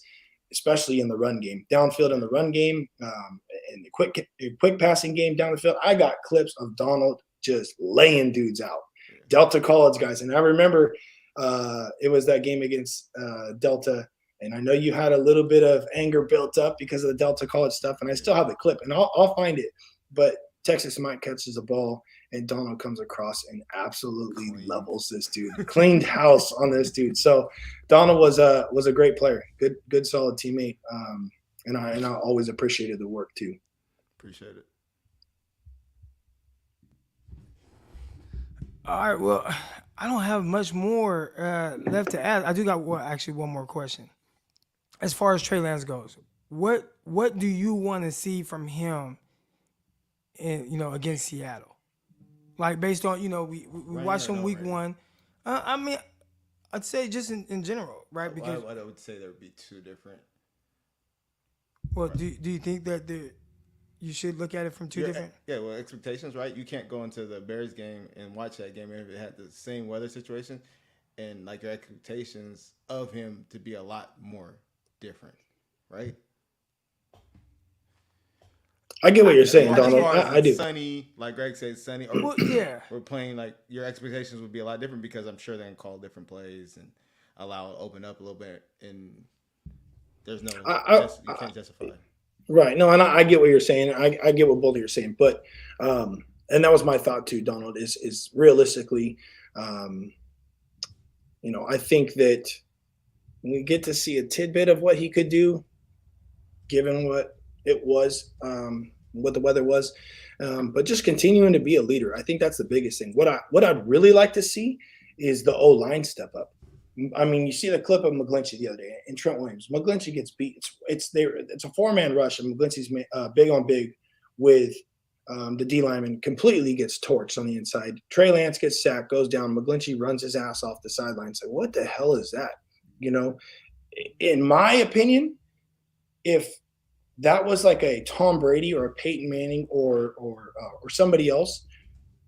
especially in the run game. Downfield in the run game, in the quick passing game down the field. I got clips of Donald just laying dudes out. Delta College guys. And I remember it was that game against Delta. And I know you had a little bit of anger built up because of the Delta College stuff. And I still have the clip, and I'll find it. But Texas Mike catches the ball, and Donald comes across and absolutely levels this dude. Cleaned house on this dude. So Donald was a great player, good solid teammate, and I always appreciated the work too. Appreciate it. All right, well, I don't have much more left to add. I do got one more question. As far as Trey Lance goes, what do you want to see from him against Seattle. Like based on we Rain watched or them no week rain? one. I mean, I'd say just in general, right? Because I would say there would be two different. well, do you think that you should look at it from two Your different? yeah, well, expectations, right? You can't go into the Bears game and watch that game if it had the same weather situation, and like your expectations of him to be a lot more different, right? I get what you're saying, I As think Donald. far as I it's do. sunny, like Greg said, sunny, or well, yeah. we're playing like your expectations would be a lot different because I'm sure they can call different plays and allow it to open up a little bit, and there's no you can't justify it. Right. No, and I get what you're saying. I get what both of you are saying, but and that was my thought too, Donald. Is realistically, um, I think that we get to see a tidbit of what he could do, given what it was, what the weather was. But just continuing to be a leader, I think that's the biggest thing. What I'd really like to see is the O line step up. I mean, you see the clip of McGlinchey the other day and Trent Williams. McGlinchey gets beat. It's a 4-man rush, and McGlinchey's big on big with the D lineman completely gets torched on the inside. Trey Lance gets sacked, goes down. McGlinchey runs his ass off the sideline. Say, what the hell is that? In my opinion, if that was like a Tom Brady or a Peyton Manning or somebody else,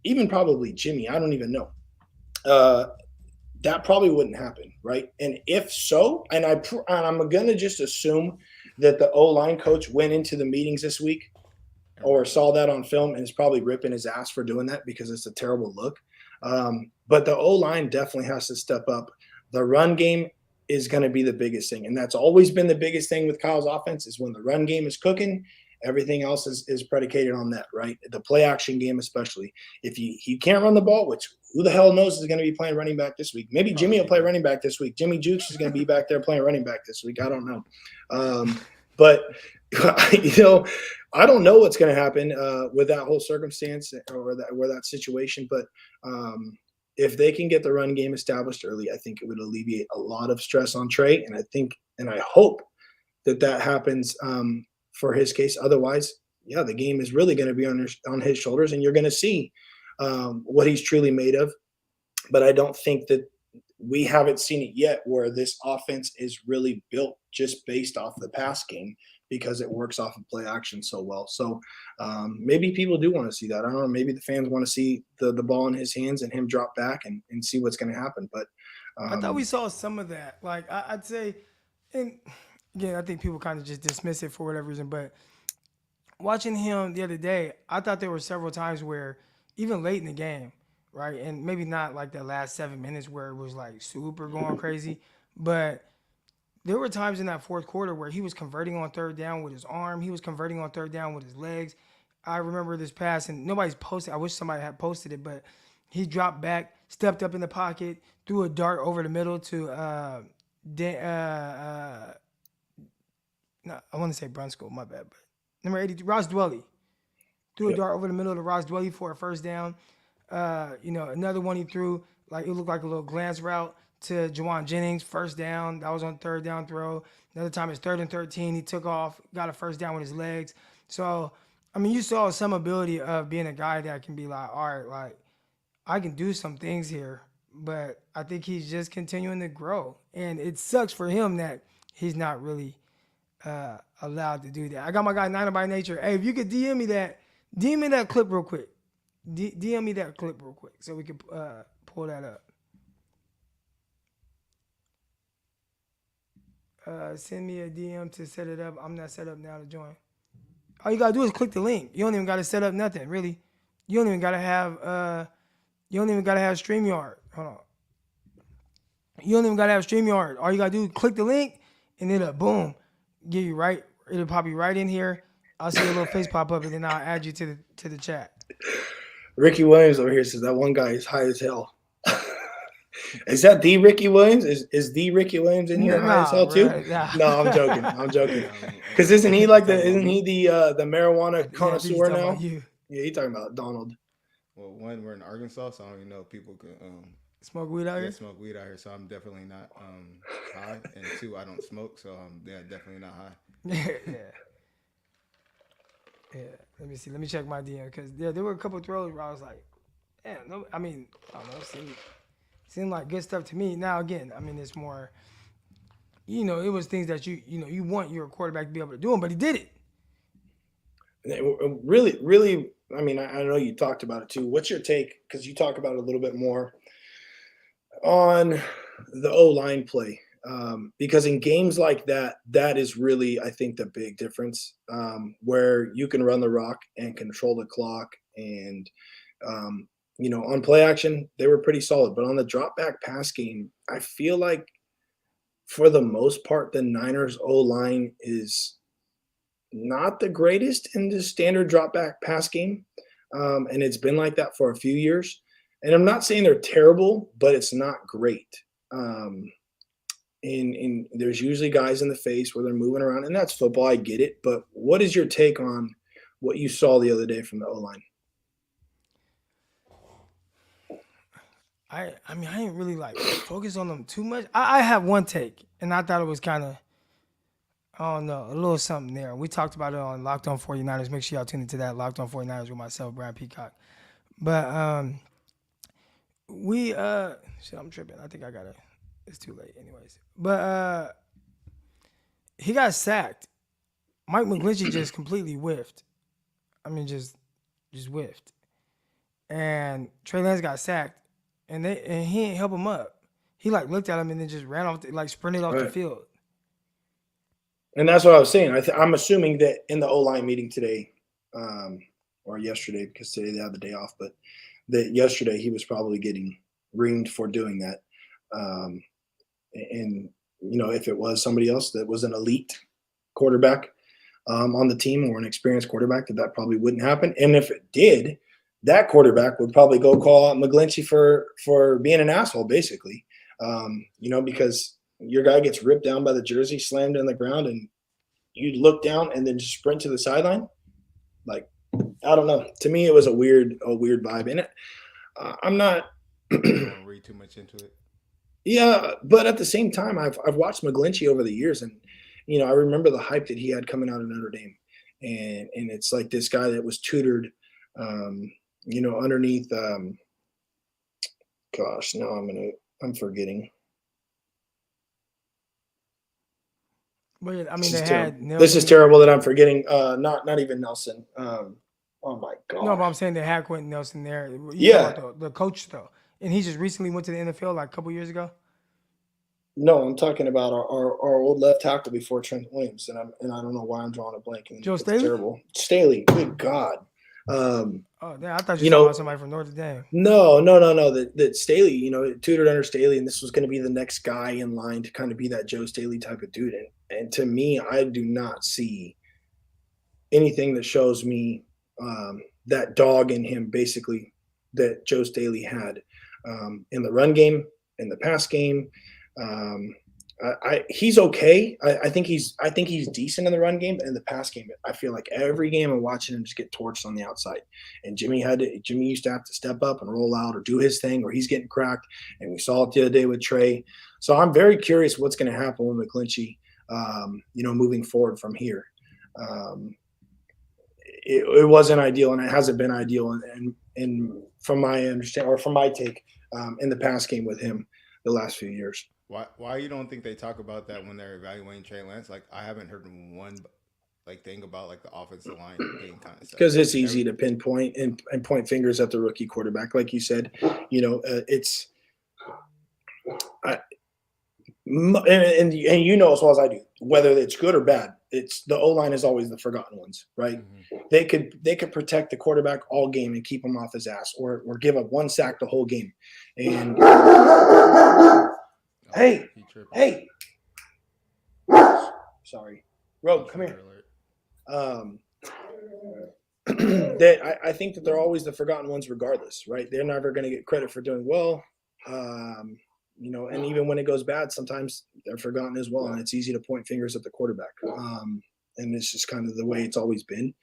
even probably Jimmy, I don't even know. That probably wouldn't happen, right? And if so, and I'm gonna just assume that the O-line coach went into the meetings this week or saw that on film and is probably ripping his ass for doing that because it's a terrible look. But the O-line definitely has to step up. The run game is going to be the biggest thing, and that's always been the biggest thing with Kyle's offense is when the run game is cooking, everything else is predicated on that, right? The play action game, especially if he can't run the ball, which who the hell knows is going to be playing running back this week? Maybe Jimmy will play running back this week. Jimmy Jukes is going to be back there playing running back this week. I don't know, but I don't know what's going to happen with that whole circumstance or that situation, but. If they can get the run game established early, I think it would alleviate a lot of stress on Trey. And I hope that happens for his case. Otherwise, yeah, the game is really going to be on his shoulders, and you're going to see what he's truly made of. But I don't think that we haven't seen it yet where this offense is really built just based off the pass game because it works off of play action so well. So maybe people do want to see that. I don't know. Maybe the fans want to see the ball in his hands and him drop back and see what's going to happen. But I thought we saw some of that. Like I'd say, and again, I think people kind of just dismiss it for whatever reason. But watching him the other day, I thought there were several times where even late in the game, right, and maybe not like the last 7 minutes where it was like super going crazy, but there were times in that fourth quarter where he was converting on third down with his arm. He was converting on third down with his legs. I remember this pass, and nobody's posted. I wish somebody had posted it, but he dropped back, stepped up in the pocket, threw a dart over the middle to no, I want to say Brunskill, my bad, but number 80, Ross Dwelly. Threw a dart over the middle to Ross Dwelly for a first down. Another one he threw, like it looked like a little glance route to Juwan Jennings, first down. That was on third down throw. Another time it's 3rd and 13. He took off, got a first down with his legs. So, I mean, you saw some ability of being a guy that can be like, all right, like I can do some things here, but I think he's just continuing to grow. And it sucks for him that he's not really allowed to do that. I got my guy Niner by Nature. Hey, if you could DM me that clip real quick. DM me that clip real quick so we can pull that up. Send me a DM to set it up. I'm not set up now to join. All you gotta do is click the link. You don't even gotta set up nothing, really. You don't even gotta have StreamYard. Hold on. You don't even gotta have StreamYard. All you gotta do is click the link and it'll boom, get you right. It'll pop you right in here. I'll see your little face pop up and then I'll add you to the chat. Ricky Williams over here says that one guy is high as hell. Is that the Ricky Williams? Is the Ricky Williams in here high as hell too? Nah. No, I'm joking. Because isn't he the marijuana connoisseur now? You. Yeah, he's talking about Donald. Well, one, we're in Arkansas, so I don't even know if people can smoke weed out here. Smoke weed out here. So I'm definitely not high. And 2, I don't smoke, so I'm definitely not high. Yeah. Yeah, let me see. Let me check my DM because there were a couple throws where I was like, "Man, no." I mean, I don't know. Seemed like good stuff to me. Now again, I mean, it's more. It was things that you want your quarterback to be able to do them, but he did it. Really, really. I mean, I know you talked about it too. What's your take? Because you talk about it a little bit more on the O-line play. Because in games like that, that is really, I think, the big difference, where you can run the rock and control the clock. And, on play action, they were pretty solid. But on the drop back pass game, I feel like for the most part, the Niners O-line is not the greatest in the standard drop back pass game. And it's been like that for a few years. And I'm not saying they're terrible, but it's not great. And there's usually guys in the face where they're moving around, and that's football. I get it. But what is your take on what you saw the other day from the O-line? I mean, I ain't really like focus on them too much. I have one take, and I thought it was kind of, I don't know, a little something there. We talked about it on Locked On 49ers. Make sure y'all tune into that, Locked On 49ers with myself, Brad Peacock. But I'm tripping. I think I got to, it's too late anyways. But he got sacked. Mike McGlinchey just completely whiffed. I mean, just whiffed. And Trey Lance got sacked. And he didn't help him up. He looked at him and then just ran off, sprinted off the field. And that's what I was saying. I'm assuming that in the O-line meeting today, or yesterday, because today they had the day off, but that yesterday he was probably getting reamed for doing that. And if it was somebody else that was an elite quarterback on the team or an experienced quarterback, that probably wouldn't happen. And if it did, that quarterback would probably go call out McGlinchey for being an asshole, basically. Because your guy gets ripped down by the jersey, slammed in the ground, and you look down and then just sprint to the sideline. I don't know. To me, it was a weird vibe. And I'm not I don't want to read too much into it. Yeah, but at the same time, I've watched McGlinchey over the years, and I remember the hype that he had coming out of Notre Dame, and it's like this guy that was tutored, underneath. Gosh, now I'm forgetting. But I This mean, is they terrible. had Nelson. This is terrible that I'm forgetting. Not even Nelson. Oh my God. No, but I'm saying they had Quentin Nelson there. Yeah. The coach though, and he just recently went to the NFL a couple years ago. No, I'm talking about our old left tackle before Trent Williams, and I don't know why I'm drawing a blank. Joe Staley? Terrible. Staley. Good God. Oh, damn, I thought you were talking about somebody from Notre Dame. No. That Staley, tutored under Staley, and this was going to be the next guy in line to kind of be that Joe Staley type of dude. And to me, I do not see anything that shows me that dog in him, basically, that Joe Staley had in the run game, in the pass game. He's okay. I think he's decent in the run game and the pass game. I feel like every game I'm watching him just get torched on the outside. And Jimmy used to have to step up and roll out or do his thing, or he's getting cracked. And we saw it the other day with Trey. So I'm very curious what's going to happen with McGlinchey, moving forward from here. It wasn't ideal, and it hasn't been ideal. And from my understanding, or from my take, in the pass game with him the last few years. Why you don't think they talk about that when they're evaluating Trey Lance? I haven't heard one thing about the offensive line being kind of because it's easy to pinpoint and point fingers at the rookie quarterback, like you said. It's and as well as I do, whether it's good or bad, it's the O-line is always the forgotten ones, right? Mm-hmm. They could protect the quarterback all game and keep him off his ass, or give up one sack the whole game. And hey, sorry, Rogue, come here. I think that they're always the forgotten ones, regardless, right? They're never going to get credit for doing well. And even when it goes bad, sometimes they're forgotten as well. And it's easy to point fingers at the quarterback. And it's just kind of the way it's always been.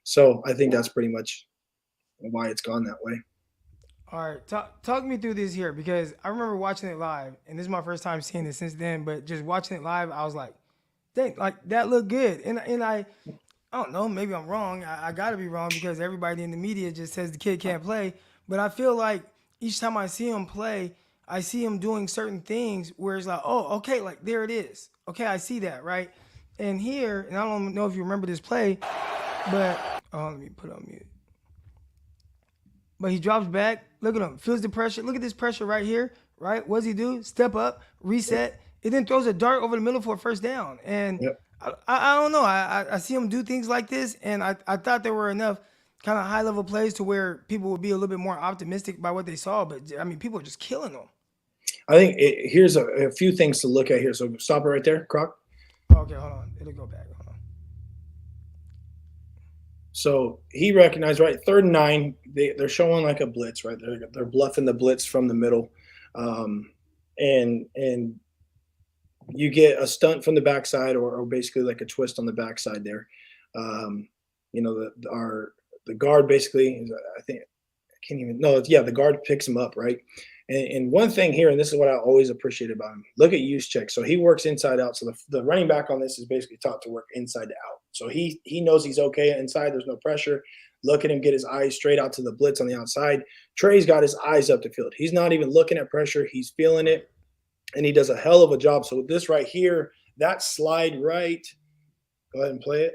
So I think that's pretty much why it's gone that way. All right. Talk me through this here, because I remember watching it live, and this is my first time seeing it since then, but just watching it live, I was like, dang, that looked good. And I don't know. Maybe I'm wrong. I got to be wrong because everybody in the media just says the kid can't play. But I feel like each time I see him play, I see him doing certain things where it's like, oh, okay, like there it is. Okay, I see that, right? And here, and I don't know if you remember this play, but let me put on mute. But he drops back. Look at him. Feels the pressure. Look at this pressure right here, right? What does he do? Step up, reset. It then throws a dart over the middle for a first down. And Yep. I don't know. I see him do things like this, and I thought there were enough kind of high-level plays to where people would be a little bit more optimistic by what they saw. But, I mean, people are just killing them. I think here's a few things to look at here. So stop it right there, Croc. Okay, hold on. It'll go back. Hold on. So he recognized, right, 3rd and 9, they're showing like a blitz, right? They're bluffing the blitz from the middle. And you get a stunt from the backside or basically like a twist on the backside there. You know, the guard basically, I think, I can't even, no, the guard picks him up, right? And one thing here, and this is what I always appreciate about him, look at use check. So he works inside out. So the running back on this is basically taught to work inside to out. So he knows he's okay inside. There's no pressure. Look at him get his eyes straight out to the blitz on the outside. Trey's got his eyes up the field. He's not even looking at pressure. He's feeling it, and he does a hell of a job. So with this right here, that slide right, go ahead and play it.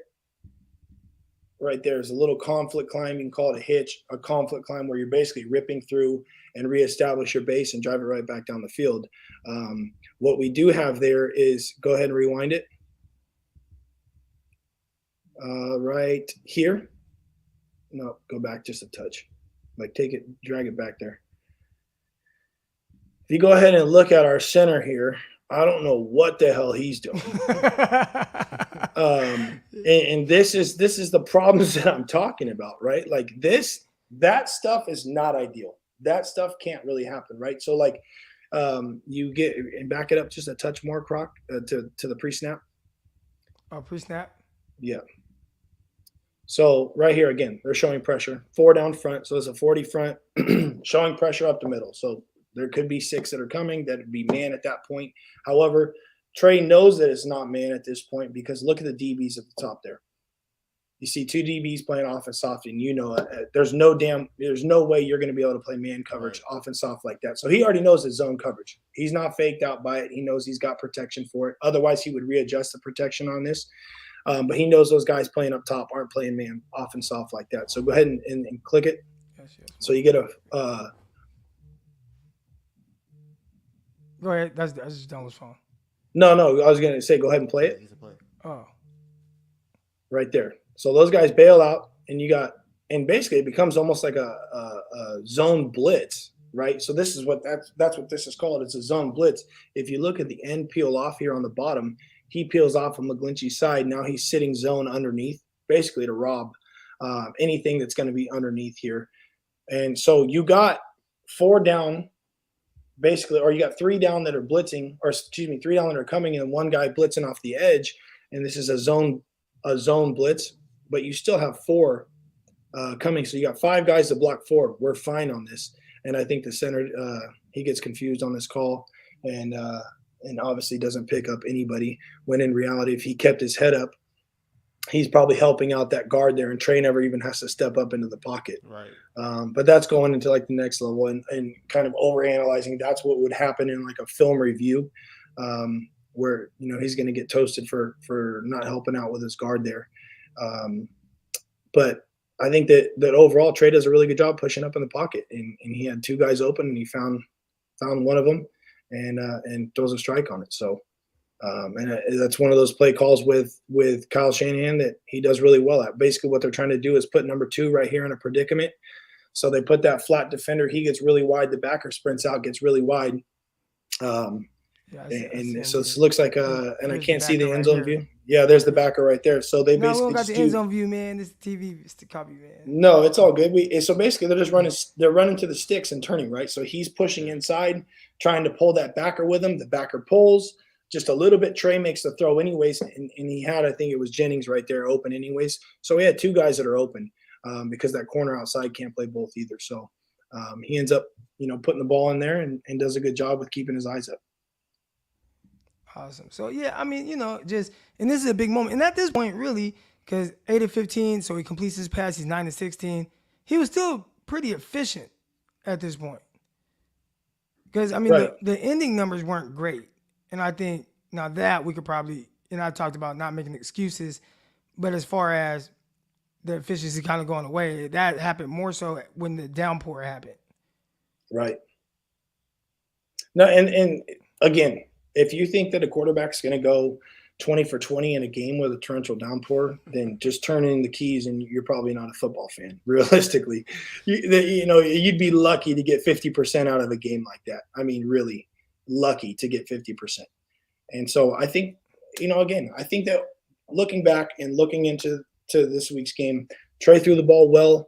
Right there is a little conflict climb. You can call it a hitch, a conflict climb where you're basically ripping through and reestablish your base and drive it right back down the field. What we do have there is, go ahead and rewind it. Right here. No, go back just a touch. Like take it, drag it back there. If you go ahead and look at our center here, I don't know what the hell he's doing. And this is the problems that I'm talking about, right? Like that stuff is not ideal. That stuff can't really happen, right? So like you get and back it up just a touch more, Croc, to the pre-snap. Oh, pre-snap? Yeah. So right here again, they're showing pressure. 4 down front, so it's a 40 front, showing pressure up the middle. So there could be 6 that are coming. That would be man at that point. However, Trey knows that it's not man at this point because look at the DBs at the top there. You see 2 DBs playing off and soft, and you know there's no way you're going to be able to play man coverage off and soft like that. So he already knows his zone coverage. He's not faked out by it. He knows he's got protection for it. Otherwise, he would readjust the protection on this. But he knows those guys playing up top aren't playing man off and soft like that. So go ahead and click it. Yes. So you get a Go ahead. That's just Donald's phone. No, I was going to say, go ahead and play it. Oh. Right there. So those guys bail out, and basically it becomes almost like a zone blitz, right? So this is that's what this is called. It's a zone blitz. If you look at the end peel off here on the bottom, he peels off on McGlinchey's side. Now he's sitting zone underneath, basically to rob anything that's going to be underneath here. And so you got 4 down, basically, or you got 3 down that are blitzing, or excuse me, 3 down that are coming, and 1 guy blitzing off the edge. And this is a zone blitz, but you still have 4 coming. So you got 5 guys to block 4. We're fine on this. And I think the center, he gets confused on this call and obviously doesn't pick up anybody, when in reality, if he kept his head up, he's probably helping out that guard there, and Trey never even has to step up into the pocket. Right. But that's going into like the next level and kind of overanalyzing. That's what would happen in like a film review, where, you know, he's going to get toasted for not helping out with his guard there. But I think that overall Trey does a really good job pushing up in the pocket, and he had 2 guys open, and he found one of them and throws a strike on it. So, and that's one of those play calls with Kyle Shanahan that he does really well at. Basically what they're trying to do is put number 2 right here in a predicament. So they put that flat defender. He gets really wide. The backer sprints out, gets really wide. So this looks like and I can't see the end zone view. Yeah, there's the backer right there. So they basically we don't got the end zone view, man. This is TV, it's the copy, man. No, it's all good. So basically they're just running to the sticks and turning, right? So he's pushing inside, trying to pull that backer with him. The backer pulls just a little bit. Trey makes the throw anyways, and he had, I think it was Jennings right there open anyways. So he had 2 guys that are open because that corner outside can't play both either. So he ends up, you know, putting the ball in there and does a good job with keeping his eyes up. Awesome. So, yeah, I mean, you know, and this is a big moment. And at this point, really, because 8 of 15, so he completes his pass. He's 9 of 16. He was still pretty efficient at this point. Because, I mean, Right. the ending numbers weren't great. And I think now that we could probably, and I talked about not making excuses, but as far as the efficiency kind of going away, that happened more so when the downpour happened. Right. No, and again, if you think that a quarterback's going to go 20 for 20 in a game with a torrential downpour, then just turn in the keys and you're probably not a football fan. Realistically, you'd be lucky to get 50% out of a game like that. I mean, really lucky to get 50%. And so I think, again, I think that looking back and looking into this week's game, Trey threw the ball well.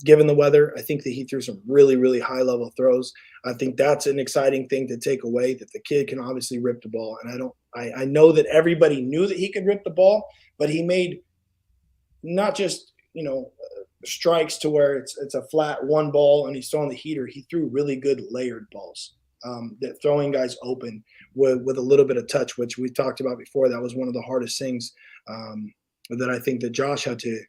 Given the weather, I think that he threw some really, really high level throws. I think that's an exciting thing to take away, that the kid can obviously rip the ball. And I know that everybody knew that he could rip the ball, but he made not just, strikes to where it's a flat one ball and he's throwing the heater. He threw really good layered balls that throwing guys open with a little bit of touch, which we talked about before. That was one of the hardest things that I think that Josh had to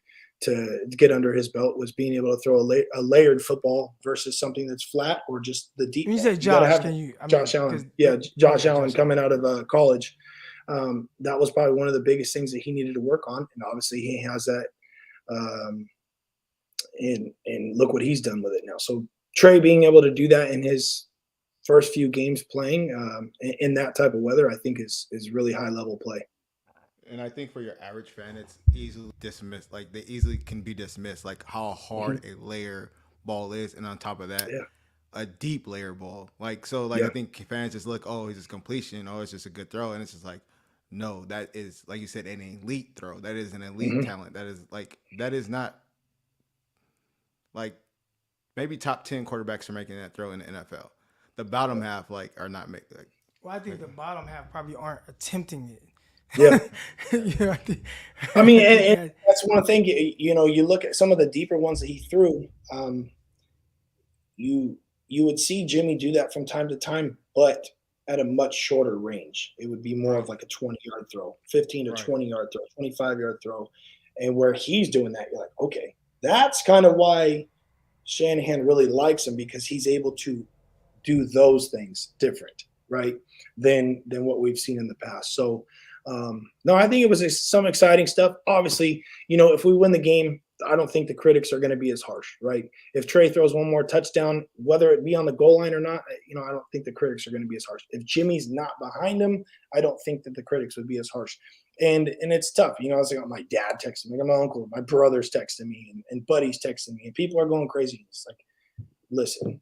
get under his belt, was being able to throw a layered football versus something that's flat or just the deep. When you say Josh, Josh Allen? Yeah, Josh Allen coming out of college. That was probably one of the biggest things that he needed to work on, and obviously he has that. And look what he's done with it now. So Trey being able to do that in his first few games playing in that type of weather, I think is really high level play. And I think for your average fan, it's easily dismissed. Like, they easily can be dismissed, like how hard a layer ball is. And on top of that, a deep layer ball. Like, so, like, I think fans just look, oh, it's just completion. Oh, it's just a good throw. And it's just like, no, that is, like you said, an elite throw. That is an elite talent. That is not, like, maybe top 10 quarterbacks are making that throw in the NFL. The bottom half, are not making, Well, I think the bottom half probably aren't attempting it. Yeah. I mean, and that's one thing, you look at some of the deeper ones that he threw, you would see Jimmy do that from time to time, but at a much shorter range. It would be more of like a 20-yard throw, 15 to 20-yard throw, 25-yard throw. And where he's doing that, you're like, okay, that's kind of why Shanahan really likes him, because he's able to do those things different, right, than what we've seen in the past. So, no, I think it was some exciting stuff. Obviously, if we win the game, I don't think the critics are going to be as harsh, right? If Trey throws one more touchdown, whether it be on the goal line or not, I don't think the critics are going to be as harsh. If Jimmy's not behind him, I don't think that the critics would be as harsh. And it's tough. I was like, my dad texted me, my uncle, my brother's texting me, and buddies texting me, and people are going crazy. It's like, listen,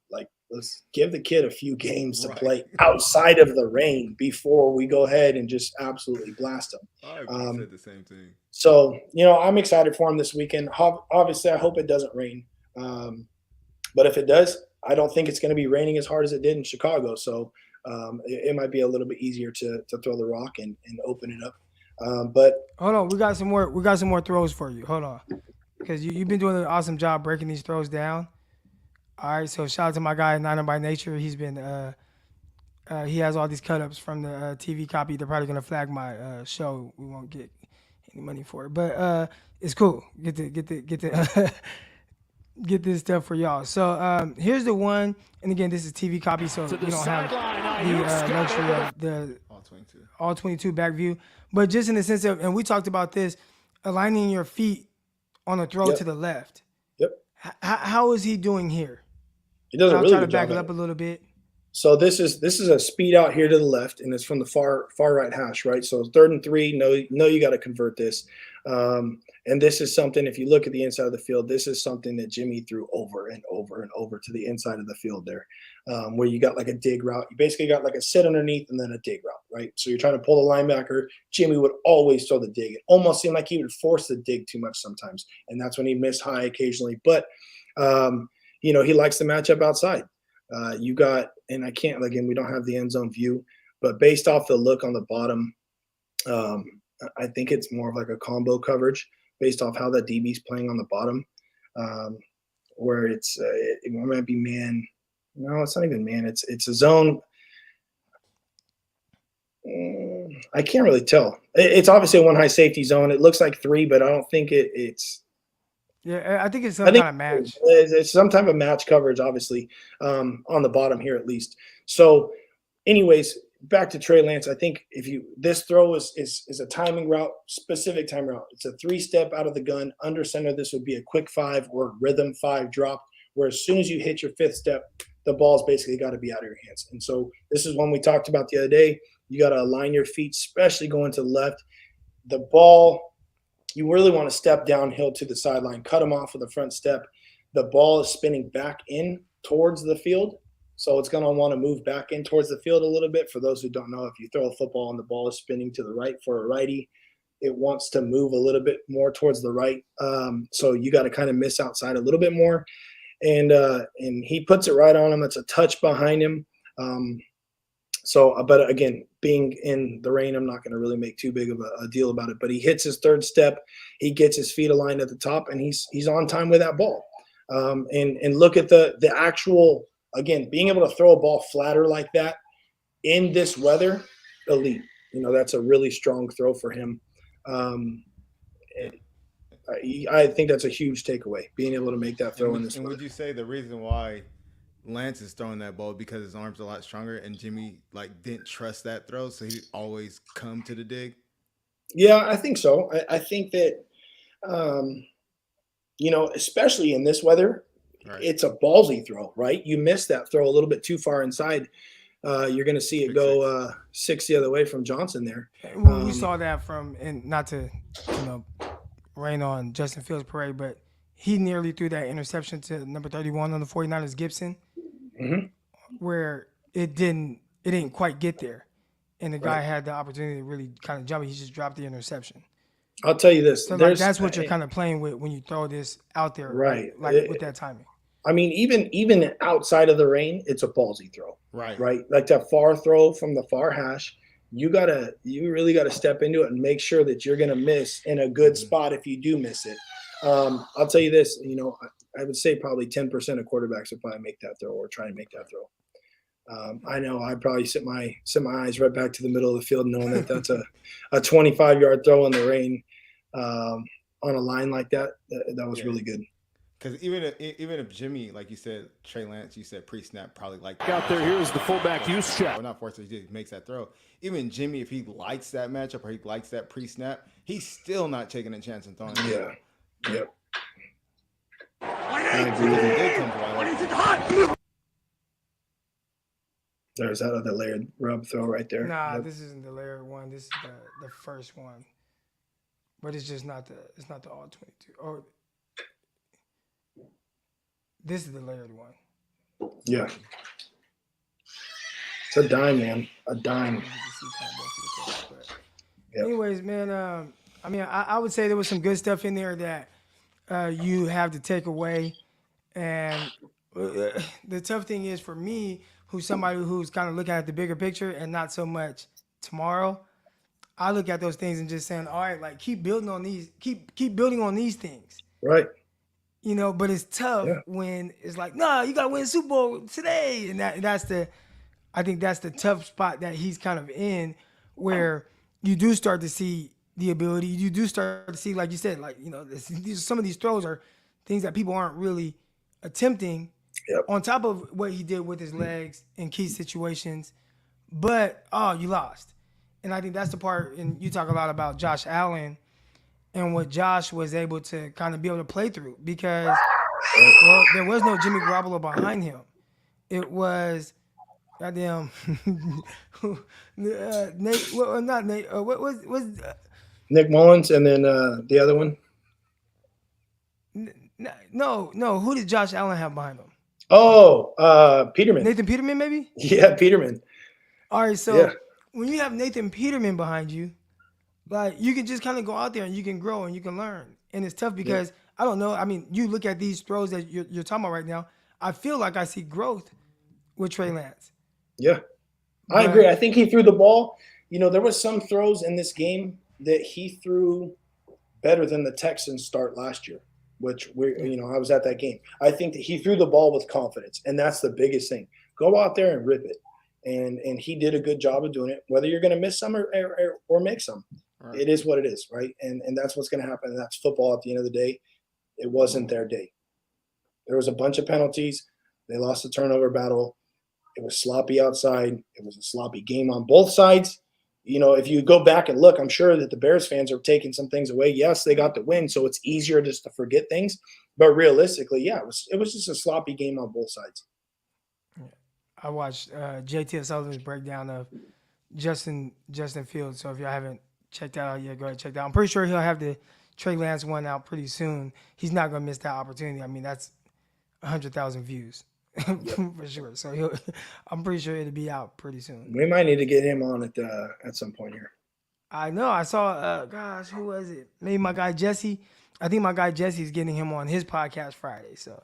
let's give the kid a few games to play outside of the rain before we go ahead and just absolutely blast him. I said the same thing. So, I'm excited for him this weekend. Obviously, I hope it doesn't rain. But if it does, I don't think it's going to be raining as hard as it did in Chicago. So it might be a little bit easier to throw the rock and open it up. But hold on, we got some more throws for you. Hold on, because you've been doing an awesome job breaking these throws down. All right, so shout out to my guy, Niner by Nature. He's been he has all these cut-ups from the TV copy. They're probably gonna flag my show. We won't get any money for it, but it's cool. Get this stuff for y'all. So here's the one, and again, this is TV copy, so you don't have the luxury of the all 22 back view. But just in the sense of, and we talked about this, aligning your feet on a throw to the left. Yep. How is he doing here? He does a really good job. I'll try to back it up a little bit. So this is a speed out here to the left, and it's from the far right hash, right? So 3rd and 3. No, you got to convert this. And this is something, if you look at the inside of the field, this is something that Jimmy threw over and over and over to the inside of the field there, where you got like a dig route. You basically got like a sit underneath and then a dig route, right? So you're trying to pull the linebacker. Jimmy would always throw the dig. It almost seemed like he would force the dig too much sometimes, and that's when he missed high occasionally. But, he likes to match up outside. You got, and I can't, again, we don't have the end zone view, but based off the look on the bottom, I think it's more of like a combo coverage based off how the DB's playing on the bottom, where it might be man. No, it's not even man. It's a zone. I can't really tell. It's obviously a one high safety zone. It looks like 3, but I don't think it's. Yeah, I think it's I some think kind of match. it's some type of match coverage, obviously, on the bottom here at least. So, anyways, back to Trey Lance. I think this throw is a timing route, specific time route. It's a 3-step out of the gun under center. This would be a quick 5 or rhythm 5 drop, where as soon as you hit your 5th step, the ball's basically got to be out of your hands. And so this is one we talked about the other day. You got to align your feet, especially going to the left. The ball, you really want to step downhill to the sideline, cut them off with a front step. The ball is spinning back in towards the field. So it's going to want to move back in towards the field a little bit. For those who don't know, if you throw a football and the ball is spinning to the right for a righty, it wants to move a little bit more towards the right. So you got to kind of miss outside a little bit more. And he puts it right on him. It's a touch behind him. But again, being in the rain, I'm not going to really make too big of a deal about it. But he hits his 3rd step. He gets his feet aligned at the top, and he's on time with that ball. And look at the actual, again, being able to throw a ball flatter like that in this weather, elite. That's a really strong throw for him. I think that's a huge takeaway, being able to make that throw in this weather. And would you say the reason why Lance is throwing that ball because his arms are a lot stronger and Jimmy didn't trust that throw, so he always come to the dig? Yeah, I think so. I think that, especially in this weather, right, it's a ballsy throw, right? You miss that throw a little bit too far inside. You're going to see it go 6 the other way from Johnson there. We saw that and not to, rain on Justin Fields' parade, but he nearly threw that interception to number 31 on the 49ers, Gibson, where it didn't quite get there. And the guy had the opportunity to really kind of jump. He just dropped the interception. I'll tell you this. So that's what you're kind of playing with when you throw this out there, right? With that timing. I mean, even outside of the rain, it's a ballsy throw, right? Like that far throw from the far hash. You really gotta step into it and make sure that you're gonna miss in a good spot if you do miss it. I'll tell you this, I would say probably 10% of quarterbacks would probably make that throw or try and make that throw. I know I probably sit my eyes right back to the middle of the field, knowing that that's a 25-yard throw in the rain on a line like that. That was really good. Because even if Jimmy, like you said, Trey Lance, you said pre-snap probably out there. Here's the fullback use check. Well, not forced, he makes that throw. Even Jimmy, if he likes that matchup or he likes that pre-snap, he's still not taking a chance and throwing. Yeah. Yep. There's that other layered rub throw right there. Nah, This isn't the layered one. This is the first one. But it's just not the all 22. Or this is the layered one. Yeah. It's a dime, man. A dime. Yep. Anyways, man, I would say there was some good stuff in there that you have to take away. And the tough thing is for me, who's somebody who's kind of looking at the bigger picture and not so much tomorrow, I look at those things and just saying, all right, keep building on these, keep building on these things. Right. But it's tough when it's no, you got to win Super Bowl today. And I think that's the tough spot that he's kind of in, where you do start to see the ability. You do start to see, like you said, some of these throws are things that people aren't really attempting on top of what he did with his legs in key situations. But, you lost. And I think that's the part, and you talk a lot about Josh Allen and what Josh was able to kind of be able to play through, because there was no Jimmy Garoppolo behind him. It was goddamn Nate. Well, not Nate. What was Nick Mullins, and then the other one? No. Who did Josh Allen have behind him? Oh, Peterman. Nathan Peterman, maybe? Yeah, Peterman. All right, so when you have Nathan Peterman behind you, you can just kind of go out there and you can grow and you can learn. And it's tough because I don't know. I mean, you look at these throws that you're talking about right now. I feel like I see growth with Trey Lance. Yeah, I agree. I think he threw the ball. There was some throws in this game that he threw better than the Texans start last year, which I was at that game. I think that he threw the ball with confidence, and that's the biggest thing. Go out there and rip it. and he did a good job of doing it. Whether you're going to miss some or make some, Right. it is what it is, right? And that's what's going to happen. And that's football at the end of the day. It wasn't their day. There was a bunch of penalties. They lost the turnover battle. It was sloppy outside. It was a sloppy game on both sides. You know, if you go back and look, I'm sure that the Bears fans are taking some things away. Yes, they got the win, so it's easier just to forget things. But realistically, yeah, it was just a sloppy game on both sides. I watched JT Sullivan's breakdown of Justin Fields. So if y'all haven't checked that out yet, go ahead and check that out. I'm pretty sure he'll have the Trey Lance one out pretty soon. He's not going to miss that opportunity. I mean, that's 100,000 views for sure. So I'm pretty sure it'll be out pretty soon. We might need to get him on at some point here. I know. I saw, gosh, who was it? Maybe my guy Jesse. I think my guy Jesse is getting him on his podcast Friday. So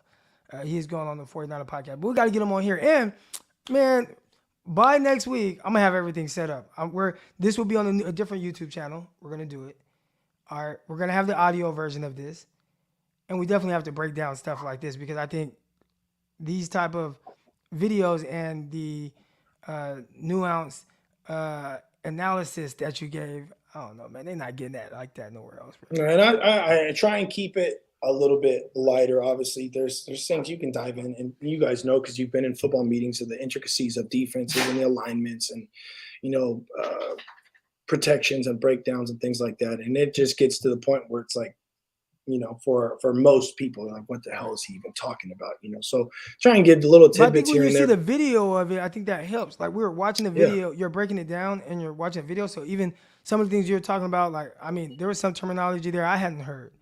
he's going on the 49er podcast. But we got to get him on here. And, man, by next week, I'm going to have everything set up. This will be on a different YouTube channel. We're going to do it. All right. We're going to have the audio version of this. And we definitely have to break down stuff like this because I think these type of videos and the nuanced analysis that you gave, I don't know, man, they're not getting that like that nowhere else. Bro. And I try and keep it a little bit lighter. Obviously, there's things you can dive in, and you guys know because you've been in football meetings of the intricacies of defenses and the alignments and protections and breakdowns and things like that. And it just gets to the point where it's like, for most people, like, what the hell is he even talking about? So try and give the little tidbits here and there. When you see the video of it, I think that helps. Like we were watching the video, You're breaking it down and you're watching the video. So even some of the things you're talking about, like, I mean, there was some terminology there I hadn't heard,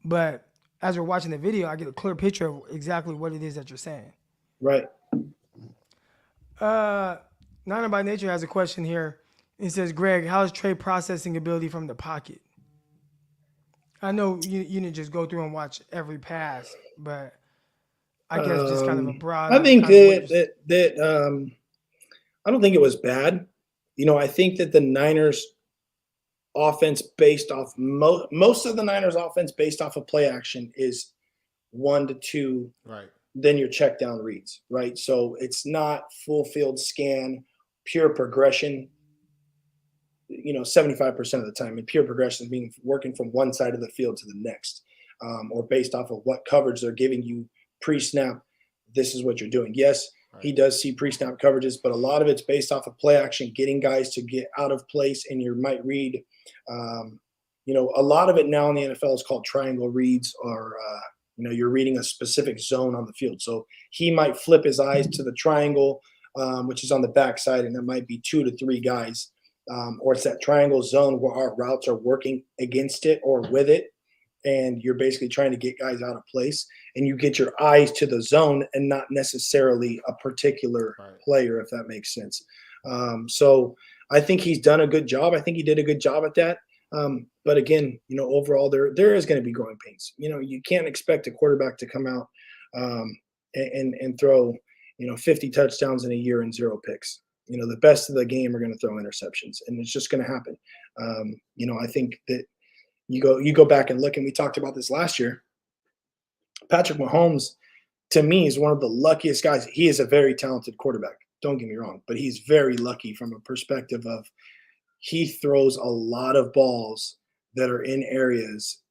but as we're watching the video, I get a clear picture of exactly what it is that you're saying. Right. Niner by Nature has a question here. It says, Greg, how is Trey processing ability from the pocket? I know you didn't just go through and watch every pass, but I guess just kind of a broad. I think that I don't think it was bad. I think that the Niners offense based off most of the Niners offense based off of play action is 1 to 2. Right. Then your check down reads, right? So it's not full field scan, pure progression. 75% of the time, and pure progression meaning working from one side of the field to the next, or based off of what coverage they're giving you pre-snap. This is what you're doing. Yes, right. He does see pre-snap coverages, but a lot of it's based off of play action, getting guys to get out of place, and you might read. A lot of it now in the NFL is called triangle reads, or you're reading a specific zone on the field. So he might flip his eyes to the triangle, which is on the backside, and it might be 2 to 3 guys. Or it's that triangle zone where our routes are working against it or with it, and you're basically trying to get guys out of place, and you get your eyes to the zone and not necessarily a particular player, if that makes sense. So I think he's done a good job. I think he did a good job at that. But again, overall there is going to be growing pains. You can't expect a quarterback to come out and throw 50 touchdowns in a year and 0 picks. The best of the game are going to throw interceptions, and it's just going to happen. I think that you go back and look, and we talked about this last year. Patrick Mahomes, to me, is one of the luckiest guys. He is a very talented quarterback. Don't get me wrong, but he's very lucky from a perspective of he throws a lot of balls that are in areas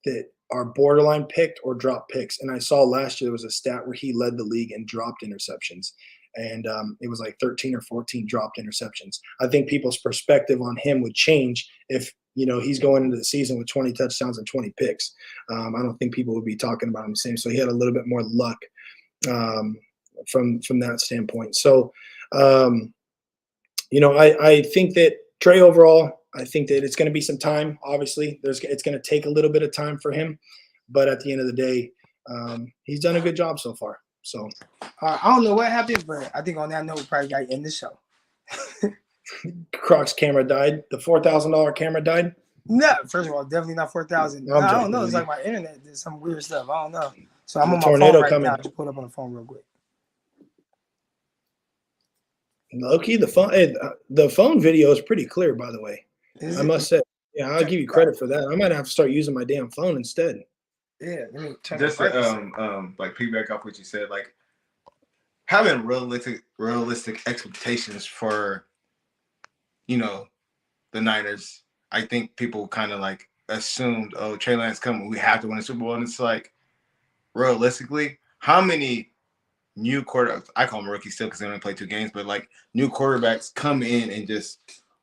that are borderline picked or drop picks. And I saw last year there was a stat where he led the league in dropped interceptions. And it was like 13 or 14 dropped interceptions. I think people's perspective on him would change if, he's going into the season with 20 touchdowns and 20 picks. I don't think people would be talking about him the same. So he had a little bit more luck from that standpoint. So, I think that Trey overall, I think that it's going to be some time. Obviously, it's going to take a little bit of time for him. But at the end of the day, he's done a good job so far. So I don't know what happened, but I think on that note, we probably got to end the show. Croc's camera died. The $4,000 camera died. No, first of all, definitely not 4,000. I don't know. It's like my internet did some weird stuff. I don't know. So I'm on my phone right now. Just pull it up on the phone real quick. Low-key, the phone video is pretty clear, by the way. I must say. Yeah, I'll give you credit for that. I might have to start using my damn phone instead. Yeah, let me just like piggyback off what you said, like having realistic expectations for, the Niners. I think people kind of like assumed, oh, Trey Lance coming, we have to win a Super Bowl, and it's like, realistically, how many new quarterbacks, I call them rookies still because they only play 2 games, but like new quarterbacks come in and just,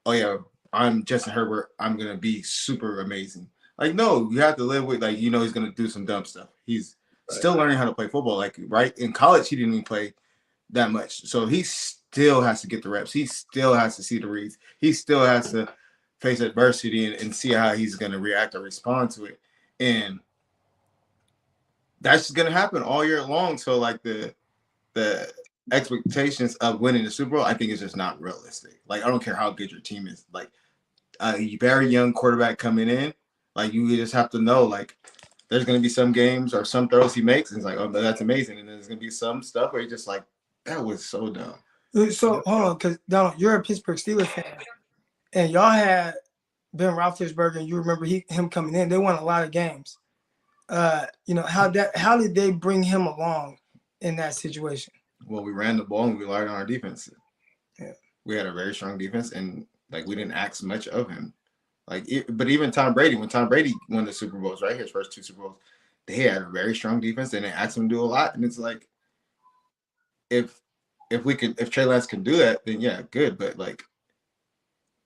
oh yeah, I'm Justin Herbert, I'm gonna be super amazing. Like, no, you have to live with, like, he's gonna do some dumb stuff. He's still learning how to play football. Like, right in college, he didn't even play that much, so he still has to get the reps. He still has to see the reads. He still has to face adversity and see how he's gonna react or respond to it, and that's going to happen all year long. So like the expectations of winning the Super Bowl, I think is just not realistic. Like, I don't care how good your team is. Like, a very young quarterback coming in, like, you just have to know, like, there's going to be some games or some throws he makes, and it's like, oh, that's amazing. And then there's going to be some stuff where you're just like, that was so dumb. So hold on, because Donald, you're a Pittsburgh Steelers fan, and y'all had Ben Roethlisberger, and you remember him coming in. They won a lot of games. How did they bring him along in that situation? Well, we ran the ball and we relied on our defense. Yeah, we had a very strong defense, and like we didn't ask much of him. But even Tom Brady, when Tom Brady won the Super Bowls, right, his first 2 Super Bowls, they had a very strong defense. They didn't ask him to do a lot, and it's like, if Trey Lance can do that, then yeah, good. But like,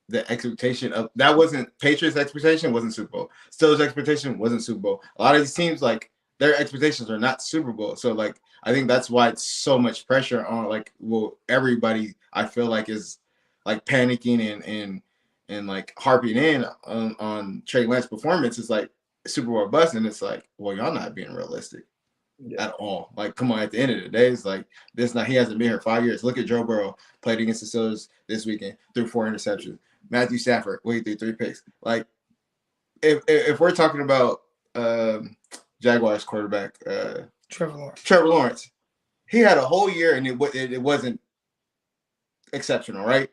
the expectation of that wasn't Patriots' expectation, wasn't Super Bowl. Steelers' expectation wasn't Super Bowl. A lot of these teams, like, their expectations are not Super Bowl. So like, I think that's why it's so much pressure on, like, well, everybody, I feel like, is like panicking and like harping in on Trey Lance's performance. Is like Super Bowl bust, and it's like, well, y'all not being realistic at all. Like, come on, at the end of the day, it's like, he hasn't been here 5 years. Look at Joe Burrow, played against the Steelers this weekend, threw 4 interceptions. Matthew Stafford, he threw 3 picks. Like, if we're talking about Jaguars quarterback Trevor Lawrence, he had a whole year and it wasn't exceptional, right?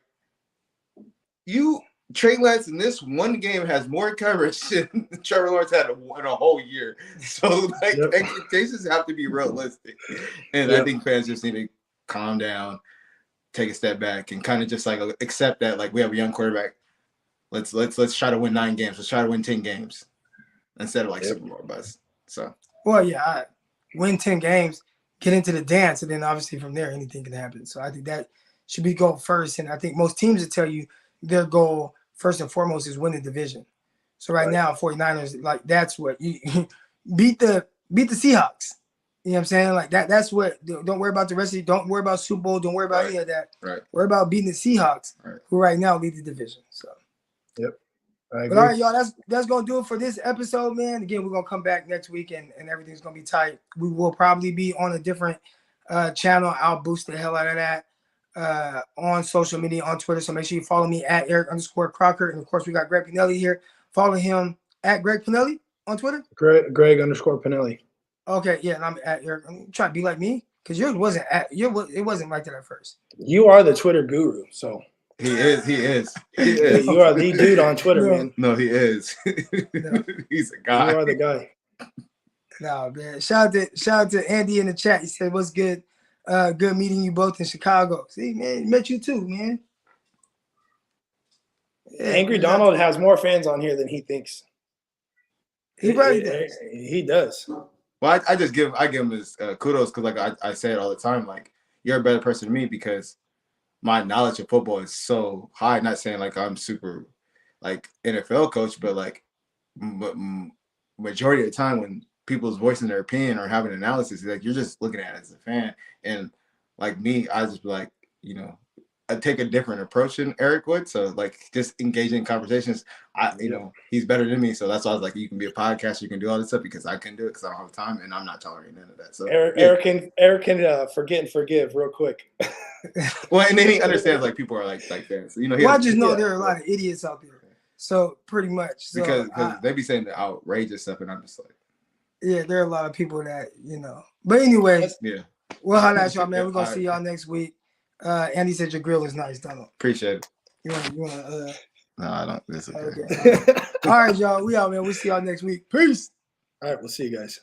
Trey Lance in this one game has more coverage than Trevor Lawrence had in a whole year. So like, expectations have to be realistic, and I think fans just need to calm down, take a step back, and kind of just like accept that, like, we have a young quarterback. Let's try to win 9 games. Let's try to win 10 games instead of like Super Bowl buzz. So, well, yeah, win 10 games, get into the dance, and then obviously from there anything can happen. So I think that should be goal first, and I think most teams will tell you their goal first and foremost is win the division. So right now, 49ers, like, that's what you beat the Seahawks. You know what I'm saying? Like, that's what, don't worry about the rest of it. Don't worry about Super Bowl. Don't worry about any of that. Right. Worry about beating the Seahawks, who right now lead the division. So, yep. But all right, y'all, that's going to do it for this episode, man. Again, we're going to come back next week and everything's going to be tight. We will probably be on a different channel. I'll boost the hell out of that on social media, on Twitter. So make sure you follow me at Eric_Crocker. And of course, we got Greg Panelli here. Follow him at Greg Panelli on Twitter. Greg_Panelli. Okay, yeah, and I'm at Eric. I'm trying to be like me, because yours wasn't it wasn't like that at first. You are the Twitter guru, so he is. You are the dude on Twitter, man. No, he is. No. He's a guy. You are the guy. No, man. Shout out to Andy in the chat. He said, "What's good? Good meeting you both in Chicago." See, man, met you too, man. Yeah, Angry Donald has more fans on here than he thinks. He probably does. He does. Well, I give him his kudos, because like I say it all the time, like, you're a better person than me because my knowledge of football is so high. Not saying like I'm super like NFL coach, but like majority of the time when people's voicing their opinion or having analysis, like, you're just looking at it as a fan. And like me, I just be like, I take a different approach than Eric would. So like, just engaging in conversations, he's better than me. So that's why I was like, you can be a podcaster, you can do all this stuff, because I can do it because I don't have time and I'm not tolerating none of that. So Eric can forget and forgive real quick. Well, and then he understands like people are like fans. So, I just know there are a lot of idiots out there. So pretty much. So, because they be saying the outrageous stuff, and I'm just like, yeah, there are a lot of people that, But anyways, yeah. We'll holler at y'all, man. We're gonna see y'all next week. Andy said your grill is nice, Donald. Appreciate it. You wanna No, I don't. It's okay. Okay. All right, y'all. We out, man. We'll see y'all next week. Peace. All right, we'll see you guys.